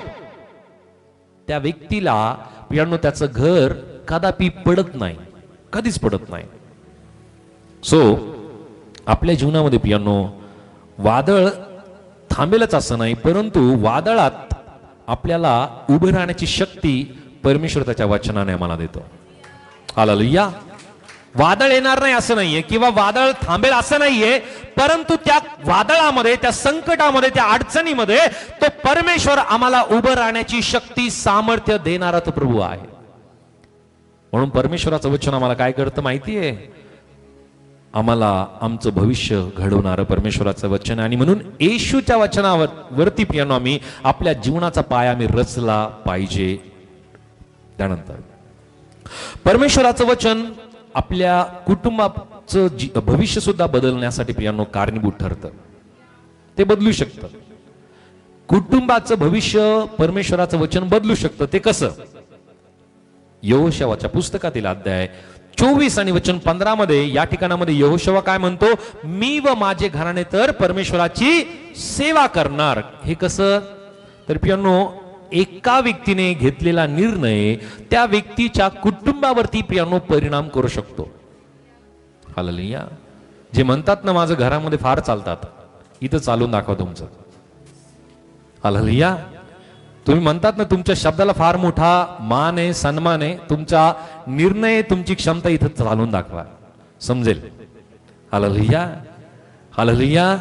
त्या व्यक्तीला प्रियांनो त्याचं घर कदापि पडत नाही, कधीच पडत नाही. सो आपल्या जीवनामध्ये प्रियांनो वादळ थांबेलच असं नाही, परंतु वादळात आपल्याला उभं राहण्याची शक्ती परमेश्वर त्याच्या वचनाने आम्हाला देतो. हालेलुया. वादळ येणार नाही असं नाहीये, किंवा वादळ थांबेल असं नाहीये, परंतु त्या वादळामध्ये, त्या संकटामध्ये, त्या अडचणीमध्ये तो परमेश्वर आम्हाला उभं राहण्याची शक्ती, सामर्थ्य देणारा तो प्रभू आहे. म्हणून परमेश्वराचं वचन आम्हाला काय करतं माहितीये? आम्हाला आमचं भविष्य घडवणारं परमेश्वराचं वचन. आणि म्हणून येशूच्या वचनावरती प्रियांनो आम्ही आपल्या जीवनाचा पाया आम्ही रचला पाहिजे. त्यानंतर परमेश्वराचं वचन आपल्या कुटुंबाचं भविष्य सुद्धा बदलण्यासाठी प्रियांनो कारणीभूत ठरतं. ते बदलू शकतं. कुटुंबाचं भविष्य परमेश्वराचं वचन बदलू शकतं. ते कसं? यहोशवाच्या पुस्तकातील अध्याय 24 आणि वचन 15 मध्ये या ठिकाणामध्ये यहोशवा काय म्हणतो? मी व माझे घराणे तर परमेश्वराची सेवा करणार. हे कसं? तर प्रियांनो, एका व्यक्तीने घेतलेला निर्णय त्या व्यक्तीच्या कुटुंबावरती प्रियांनो परिणाम करू शकतो. हालेलुया. जे म्हणतात ना माझं घरामध्ये फार चालतात, इथं चालून दाखवा तुमचं. हालेलुया. तुम्ही म्हणतात ना तुमच्या शब्दाला फार मोठा मान आहे, सन्मान आहे, तुमचा निर्णय, तुमची क्षमता इथं चालून दाखवा, समजेल. हालेलुया. हालेलुया.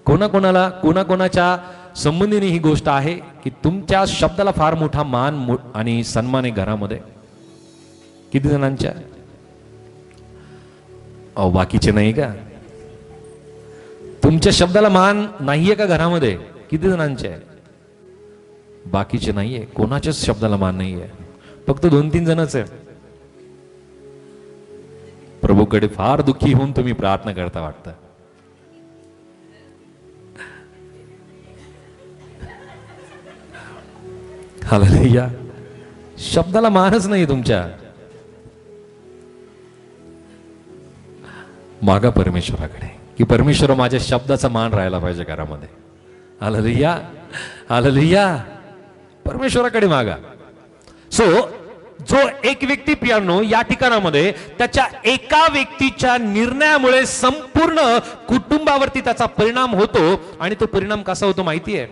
कोणाकोणाला, कोणाकोणाच्या संबंधीने ही गोष्ट आहे की तुमच्या शब्दाला फार मोठा मान आणि सन्मान आहे घरामध्ये? किती जणांच्या? बाकीचे नाही का? तुमच्या शब्दाला मान नाहीये का घरामध्ये? किती जणांचे आहे? बाकीचे नाहीये. कोणाच्याच शब्दाला मान नाहीये, फक्त 2-3 जणच आहे. प्रभूकडे फार दुःखी होऊन तुम्ही प्रार्थना करता वाटतं. हालेलुया. शब्दाला मानच नाही तुमच्या. मागा परमेश्वराकडे की परमेश्वर माझ्या शब्दाचा मान राहायला पाहिजे घरामध्ये. हालेलुया. हालेलुया. परमेश्वराकडे मागा. सो जो एक व्यक्ती प्रियांनो या ठिकाणामध्ये त्याच्या एका व्यक्तीच्या निर्णयामुळे संपूर्ण कुटुंबावरती त्याचा परिणाम होतो. आणि तो परिणाम कसा होतो माहितीये?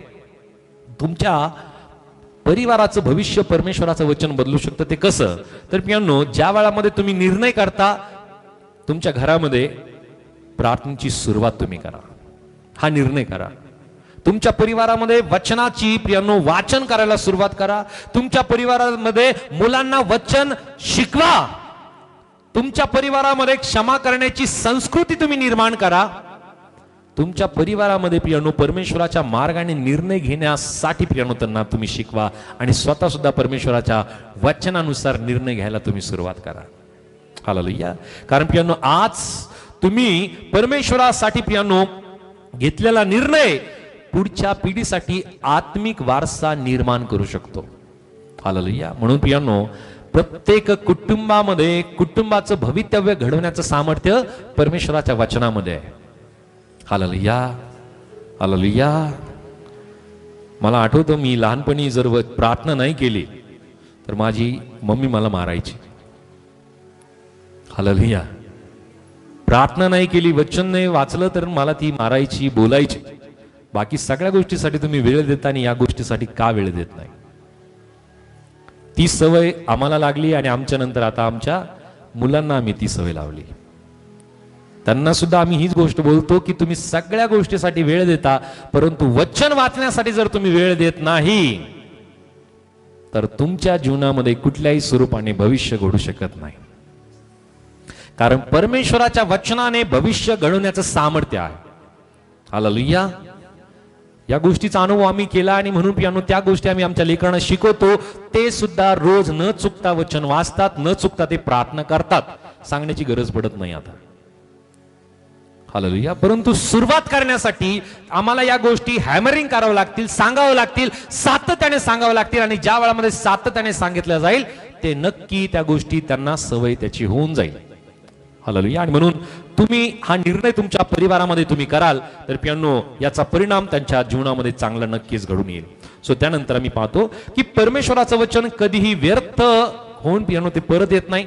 तुमच्या परिवाराचं भविष्य परमेश्वराचं वचन बदलू शकतं. ते कसं? तर प्रियांनो, ज्या वेळामध्ये तुम्ही निर्णय करता, तुमच्या घरामध्ये प्रार्थनेची सुरुवात तुम्ही करा. हा निर्णय करा. तुमच्या परिवारामध्ये वचनाची प्रियांनो वाचन करायला सुरुवात करा. तुमच्या परिवारामध्ये मुलांना वचन शिकवा. तुमच्या परिवारामध्ये क्षमा करण्याची संस्कृती तुम्ही निर्माण करा. तुमच्या परिवारामध्ये प्रियांनो परमेश्वराच्या मार्गाने निर्णय घेण्यासाठी प्रियांनो त्यांना तुम्ही शिकवा. आणि स्वतः सुद्धा परमेश्वराच्या वचनानुसार निर्णय घ्यायला तुम्ही सुरुवात करा. हालेलुया. कारण प्रियांनो, आज तुम्ही परमेश्वरासाठी प्रियांनो घेतलेला निर्णय पुढच्या पिढीसाठी आत्मिक वारसा निर्माण करू शकतो. हालेलुया. म्हणून प्रियांनो, प्रत्येक कुटुंबामध्ये कुटुंबाचं भवितव्य घडवण्याचं सामर्थ्य परमेश्वराच्या वचनामध्ये आहे. हालेलुया. हालेलुया. मला आठवतं, मी लहानपणी जर प्रार्थना नाही केली तर माझी मम्मी मला मारायची. हालेलुया. प्रार्थना नाही केली, वचन नाही वाचलं तर मला ती मारायची, बोलायची. बाकी सगळ्या गोष्टीसाठी तुम्ही वेळ देता आणि या गोष्टीसाठी का वेळ देत नाही? ती सवय आम्हाला लागली आणि आमच्या नंतर आता आमच्या मुलांना आम्ही ती सवय लावली. त्यांना सुद्धा आम्ही हीच गोष्ट बोलतो की तुम्ही सगळ्या गोष्टीसाठी वेळ देता, परंतु वचन वाचण्यासाठी जर तुम्ही वेळ देत नाही तर तुमच्या जीवनामध्ये कुठल्याही स्वरूपाने भविष्य घडू शकत नाही. कारण परमेश्वराच्या वचनाने भविष्य घडवण्याचं सामर्थ्य आहे. हालेलुया. या गोष्टीचा अनुभव आम्ही केला आणि म्हणून पियानो त्या गोष्टी आम्ही आमच्या लेकरांना शिकवतो. ते सुद्धा रोज न चुकता वचन वाचतात, न चुकता ते प्रार्थना करतात. सांगण्याची गरज पडत नाही आता. हालेलुया. परंतु सुरुवात करण्यासाठी आम्हाला या गोष्टी हॅमरिंग करावं लागतील, सांगावं लागतील, सातत्याने सांगावं लागतील. आणि ज्या वेळामध्ये सातत्याने सांगितलं जाईल ते नक्की त्या गोष्टी त्यांना सवय त्याची होऊन जाईल. हालेलुया. आणि म्हणून तुम्ही हा निर्णय तुमच्या परिवारामध्ये तुम्ही कराल तर पियानो याचा परिणाम त्यांच्या जीवनामध्ये चांगला नक्कीच घडून येईल. सो त्यानंतर आम्ही पाहतो की परमेश्वराचं वचन कधीही व्यर्थ होऊन पियानो ते परत येत नाही.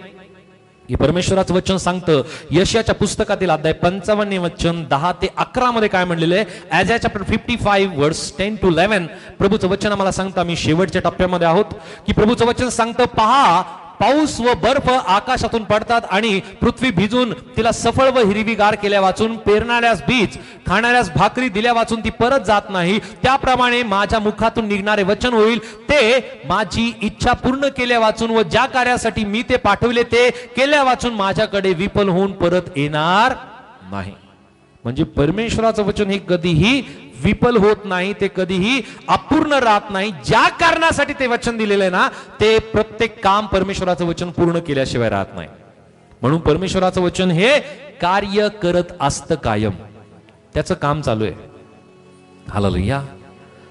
हे परमेश्वराचं वचन सांगतं यशाच्या पुस्तकातील अध्याय 55 वचन 10 ते 11 मध्ये काय म्हणलेलं आहे. Isaiah chapter 55 verse 10 to 11 प्रभूचं वचन आम्हाला सांगतं. आम्ही शेवटच्या टप्प्यामध्ये आहोत की प्रभूचं वचन सांगतं, पहा पाऊस व बर्फ आकाशातून पडतात आणि पृथ्वी भिजून तिला सफळ व हिरवीगार केल्या वाचून, पेरणाऱ्यास बीज खाणाऱ्यास भाकरी दिल्या वाचून ती परत जात नाही. त्याप्रमाणे माझ्या मुखातून निघणारे वचन होईल, ते माझी इच्छा पूर्ण केल्या वाचून व ज्या कार्यासाठी मी ते पाठवले ते केल्या वाचून माझ्याकडे विफल होऊन परत येणार नाही. म्हणजे परमेश्वराचं वचन हे कधीही विफल होत नाही, ते कधीही अपूर्ण राहत नाही. ज्या कारणासाठी ते वचन दिलेलं आहे ना, ते प्रत्येक काम परमेश्वराचं वचन पूर्ण केल्याशिवाय राहत नाही. म्हणून परमेश्वराचं वचन हे कार्य करत असतं कायम. त्याचं काम चालू आहे. हालेलुया.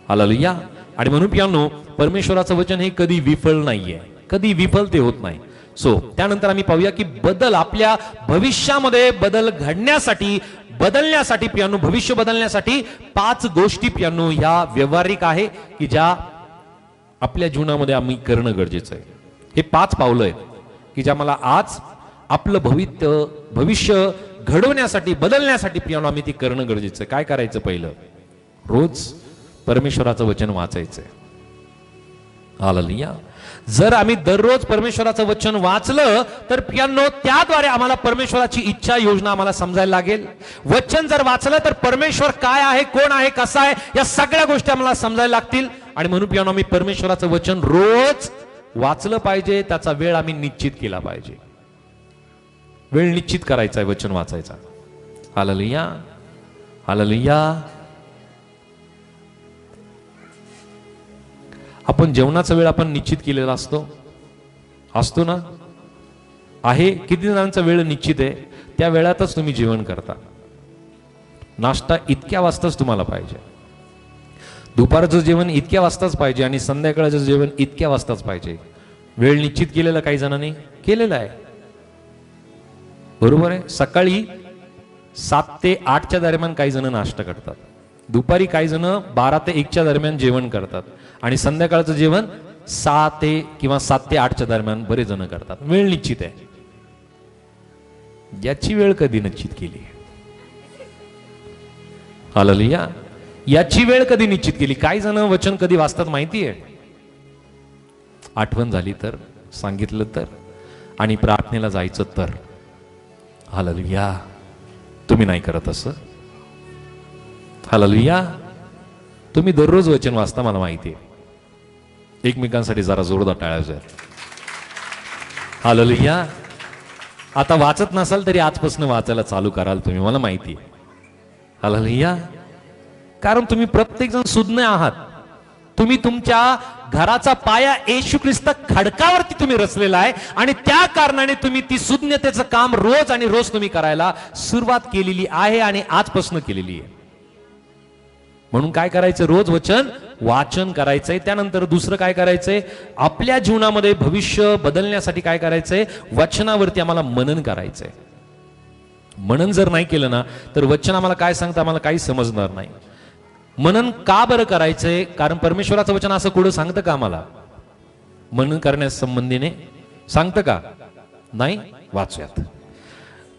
हालेलुया. आणि म्हणून पियानो परमेश्वराचं वचन हे कधी विफल नाहीये, कधी विफल ते होत नाही. सो त्यानंतर आम्ही पाहूया की बदल आपल्या भविष्यामध्ये बदल घडण्यासाठी बदलण्यासाठी पियानो भविष्य बदलण्यासाठी 5 गोष्टी पियानो ह्या व्यावहारिक आहे की ज्या आपल्या जीवनामध्ये आम्ही करणं गरजेचं आहे. हे 5 पावलं आहेत की ज्या मला आज आपलं भविष्य घडवण्यासाठी बदलण्यासाठी पियानो आम्ही ती करणं गरजेचं आहे. काय करायचं? पहिलं, रोज परमेश्वराचं वचन वाचायचंय. हालेलुया. जर आम्ही दररोज परमेश्वराचं वचन वाचलं तर पियानो त्याद्वारे आम्हाला परमेश्वराची इच्छा योजना आम्हाला समजायला लागेल. वचन जर वाचलं तर परमेश्वर काय आहे, कोण आहे, कसा आहे, या सगळ्या गोष्टी आम्हाला समजायला लागतील. आणि म्हणून पियानो आम्ही परमेश्वराचं वचन रोज वाचलं पाहिजे. त्याचा वेळ आम्ही निश्चित केला पाहिजे. वेळ निश्चित करायचा आहे वचन वाचायचा. हालेलुया. हालेलुया. आपण जेवणाचा वेळ आपण निश्चित केलेला असतो ना? आहे. किती जणांचा वेळ निश्चित आहे? त्या वेळातच तुम्ही जेवण करता. नाश्ता इतक्या वाजताच तुम्हाला पाहिजे, दुपारचं जेवण इतक्या वाजताच पाहिजे आणि संध्याकाळचं जेवण इतक्या वाजताच पाहिजे. वेळ निश्चित केलेला काही जणांनी केलेला आहे. बरोबर आहे. सकाळी 7 ते 8च्या दरम्यान काही जण नाश्ता करतात, दुपारी काही जण 12 ते 1च्या दरम्यान जेवण करतात आणि संध्याकाळचं जेवण 6 ते किंवा 7 ते 8च्या दरम्यान बरेच जण करतात. वेळ निश्चित आहे. याची वेळ कधी निश्चित केली? हालेलुया. याची वेळ कधी निश्चित केली? काही जण वचन कधी वाचतात माहिती आहे? आठवण झाली तर, सांगितलं तर, आणि प्रार्थनेला जायचं तर. हालेलुया. तुम्ही नाही करत असं. हालेलुया. तुम्ही दररोज वचन वाचता मला माहिती आहे. एकमेकांसाठी जरा जोरदार टाळ्या. हालेलुया. आता वाचत नसाल तरी आजपासून वाचायला चालू कराल तुम्ही, मला माहिती आहे. हालेलुया. कारण तुम्ही प्रत्येक जण सुज्ञ आहात. तुम्ही तुमच्या घराचा पाया येशू ख्रिस्त खडकावरती तुम्ही रचलेला आहे आणि त्या कारणाने तुम्ही ती सुज्ञतेचं काम रोज आणि रोज तुम्ही करायला सुरुवात केलेली आहे आणि आजपासून केलेली आहे. म्हणून काय करायचं? रोज वचन वाचन करायचंय. त्यानंतर दुसरं काय करायचंय? आपल्या जीवनामध्ये भविष्य बदलण्यासाठी काय करायचंय? वचनावरती आम्हाला मनन करायचंय. मनन जर नाही केलं ना तर वचन आम्हाला काय सांगतं आम्हाला काही समजणार नाही. मनन का बरं करायचंय? कारण परमेश्वराचं वचन असं कुठं सांगतं का आम्हाला? मनन करण्यास संबंधीने सांगतं का? नाही. वाचूयात.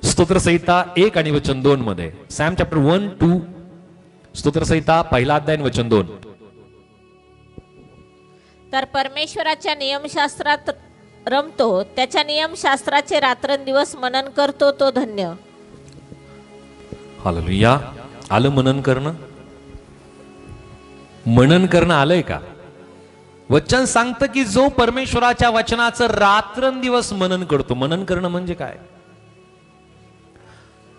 स्तोत्रसंहिता 1 आणि वचन 2 मध्ये. सॅम चॅप्टर 1-2, स्तोत्रसंहिता 1 अध्याय वचन 2. तर परमेश्वराच्या नियमशास्त्रात रमतो, त्याच्या नियमशास्त्राचे रात्रंदिवस मनन करतो, तो धन्य. हालेलुया. आलं मनन करणं? मनन करणं आलंय का? वचन सांगतं की जो परमेश्वराच्या वचनाचं रात्रंदिवस मनन करतो. मनन करणं म्हणजे काय?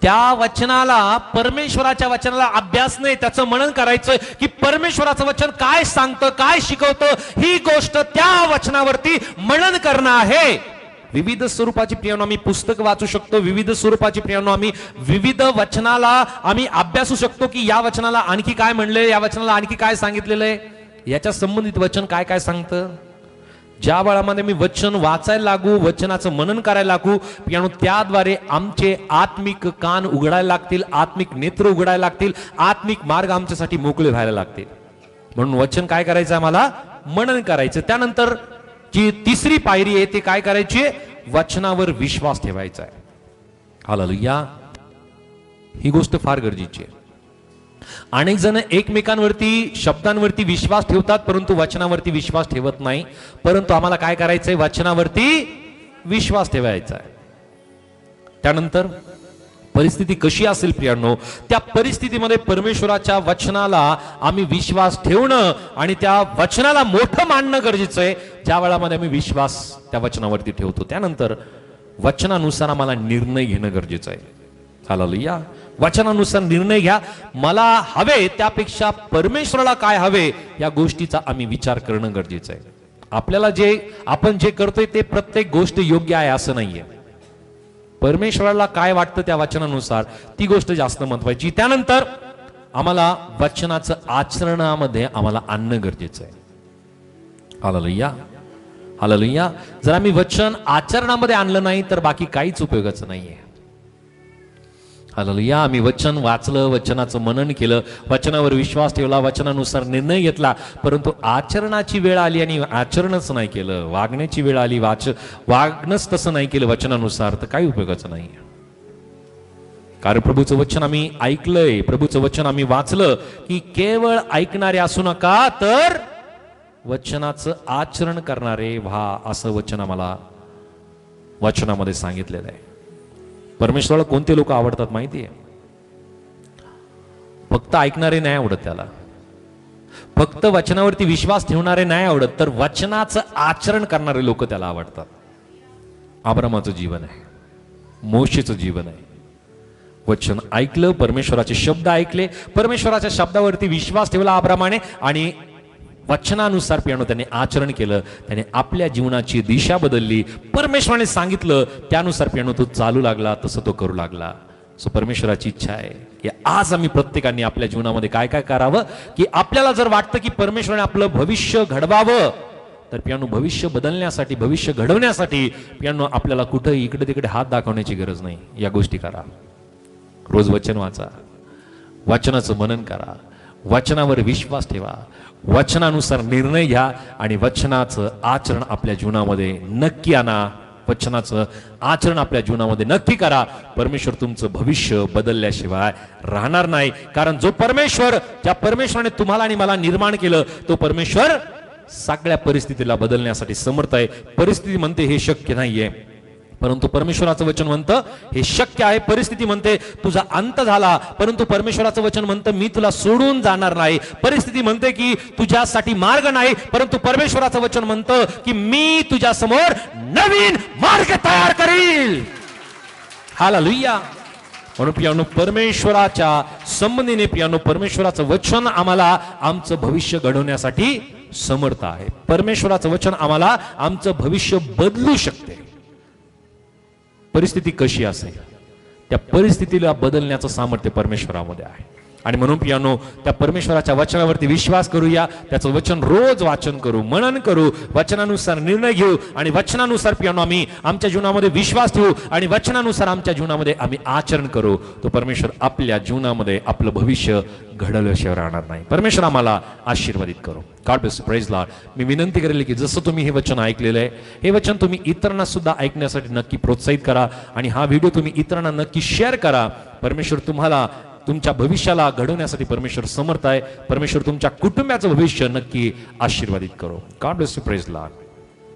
त्या वचनाला, परमेश्वराच्या वचनाला अभ्यास नाही, त्याचं मनन करायचं की परमेश्वराचं वचन काय सांगतं, काय शिकवतं, ही गोष्ट त्या वचनावरती मनन करणं आहे. विविध स्वरूपाची प्रियानो आम्ही पुस्तक वाचू शकतो, विविध स्वरूपाची प्रियानो आम्ही विविध वचनाला आम्ही अभ्यासू शकतो की या वचनाला आणखी काय म्हणले, या वचनाला आणखी काय सांगितलेलं आहे, याच्या संबंधित वचन काय काय सांगतं. ज्या वेळामध्ये मी वचन वाचायला लागू, वचनाचं मनन करायला लागू प्रियानो, त्याद्वारे आमचे आत्मिक कान उघडायला लागतील, आत्मिक नेत्र उघडायला लागतील, आत्मिक मार्ग आमच्यासाठी मोकळे व्हायला लागतील. म्हणून वचन काय करायचं, आम्हाला मनन करायचं. त्यानंतर जी तिसरी पायरी आहे ती काय करायची? वचनावर विश्वास ठेवायचा आहे. हालेलुया. ही गोष्ट फार गरजेची आहे. अनेक जण एकमेकांवरती, शब्दांवरती विश्वास ठेवतात, परंतु वचनावरती विश्वास ठेवत नाही. परंतु आम्हाला काय करायचंय? वचनावरती विश्वास ठेवायचा आहे. त्यानंतर परिस्थिती कशी असेल प्रियांनो, त्या परिस्थितीमध्ये परमेश्वराच्या वचनाला आम्ही विश्वास ठेवणं आणि त्या वचनाला मोठं मानणं गरजेचं आहे. ज्या वेळामध्ये आम्ही विश्वास त्या वचनावरती ठेवतो, त्यानंतर वचनानुसार आम्हाला निर्णय घेणं गरजेचं आहे. हालेलुया. वचनानुसार निर्णय घ्या. मला हवे त्यापेक्षा परमेश्वराला काय हवे या गोष्टीचा आम्ही विचार करणं गरजेचं आहे. आपल्याला आपण जे करतोय ते प्रत्येक गोष्ट योग्य आहे असं नाहीये. परमेश्वराला काय वाटतं त्या वचनानुसार ती गोष्ट जास्त महत्वाची. त्यानंतर आम्हाला वचनाचं आचरणामध्ये आम्हाला आणणं गरजेचं आहे. हालेलुया. हालेलुया. जर आम्ही वचन आचरणामध्ये आणलं नाही तर बाकी काहीच उपयोगाचं नाहीये. हालेलुया. आम्ही वचन वाचलं, वचनाचं मनन केलं, वचनावर विश्वास ठेवला, वचनानुसार निर्णय घेतला, परंतु आचरणाची वेळ आली आणि आचरणच नाही केलं, वागण्याची वेळ आली, वागणंच तसं नाही केलं वचनानुसार, तर काही उपयोगाचं नाही. कारण प्रभूचं वचन आम्ही ऐकलंय, प्रभूचं वचन आम्ही वाचलं की केवळ ऐकणारे असू नका तर वचनाचं आचरण करणारे व्हा, असं वचन आम्हाला वचनामध्ये सांगितलेलं आहे. परमेश्वराला कोणते लोक आवडतात माहितीये? फक्त ऐकणारे नाही आवडत त्याला, फक्त वचनावरती विश्वास ठेवणारे नाही आवडत, तर वचनाचं आचरण करणारे लोक त्याला आवडतात. अब्रामाचं जीवन आहे, मोशेचं जीवन आहे. वचन ऐकलं, परमेश्वराचे शब्द ऐकले, परमेश्वराच्या शब्दावरती विश्वास ठेवला अब्रामाने आणि वचनानुसार पियानो त्याने आचरण केलं, त्याने आपल्या जीवनाची दिशा बदलली. परमेश्वराने सांगितलं त्यानुसार पियानो तो चालू लागला, तसं तो करू लागला. सो परमेश्वराची इच्छा आहे की आज आम्ही प्रत्येकाने आपल्या जीवनामध्ये काय काय करावं, की आपल्याला जर वाटतं की परमेश्वराने आपलं भविष्य घडवावं, तर पियानो भविष्य बदलण्यासाठी, भविष्य घडवण्यासाठी पियानो आपल्याला कुठं इकडे तिकडे हात दाखवण्याची गरज नाही. या गोष्टी करा. रोज वचन वाचा, वचनाचं मनन करा, वचनावर विश्वास ठेवा, वचनानुसार निर्णय घ्या आणि वचनाचं आचरण आपल्या जीवनामध्ये नक्की आणा. वचनाचं आचरण आपल्या जीवनामध्ये नक्की करा. परमेश्वर तुमचं भविष्य बदलल्याशिवाय राहणार नाही. कारण जो परमेश्वर, ज्या परमेश्वराने तुम्हाला आणि मला निर्माण केलं, तो परमेश्वर सगळ्या परिस्थितीला बदलण्यासाठी समर्थ आहे. परिस्थिती म्हणते हे शक्य नाहीये, परंतु परमेश्वराचं वचन म्हणतं हे शक्य आहे. परिस्थिती म्हणते तुझा अंत झाला, परंतु परमेश्वराचं वचन म्हणतं मी तुला सोडून जाणार नाही. परिस्थिती म्हणते की तुझ्यासाठी मार्ग नाही, परंतु परमेश्वराचं वचन म्हणतं की मी तुझ्या समोर नवीन मार्ग तयार करील. हालेलुया. म्हणून पियानो परमेश्वराच्या संबंधीने पियानो परमेश्वराचं वचन आम्हाला आमचं भविष्य घडवण्यासाठी समर्थ आहे. परमेश्वराचं वचन आम्हाला आमचं भविष्य बदलू शकते. परिस्थिती कशी असेल त्या परिस्थितीला बदलण्याचं सामर्थ्य परमेश्वरामध्ये आहे. आणि म्हणून पियानो त्या परमेश्वराच्या वचनावरती विश्वास करूया, त्याचं वचन रोज वाचन करू, मनन करू, वचनानुसार निर्णय घेऊ आणि वचनानुसार पियानो आम्ही आमच्या जीवनामध्ये विश्वास ठेवू आणि वचनानुसार आमच्या जीवनामध्ये आम्ही आचरण करू. तो परमेश्वर आपल्या जीवनामध्ये आपलं भविष्य घडवल्याशिवाय राहणार नाही. परमेश्वर आम्हाला आशीर्वादित करू. God bless. Praise Lord. मी विनंती करेल की जसं तुम्ही हे वचन ऐकलेलं आहे, हे वचन तुम्ही इतरांना सुद्धा ऐकण्यासाठी नक्की प्रोत्साहित करा आणि हा व्हिडिओ तुम्ही इतरांना नक्की शेअर करा. परमेश्वर तुम्हाला तुमच्या भविष्याला घडवण्यासाठी परमेश्वर समर्थ आहे. परमेश्वर तुमच्या कुटुंबाचं भविष्य नक्की आशीर्वादित करो. God bless you. Praise Lord.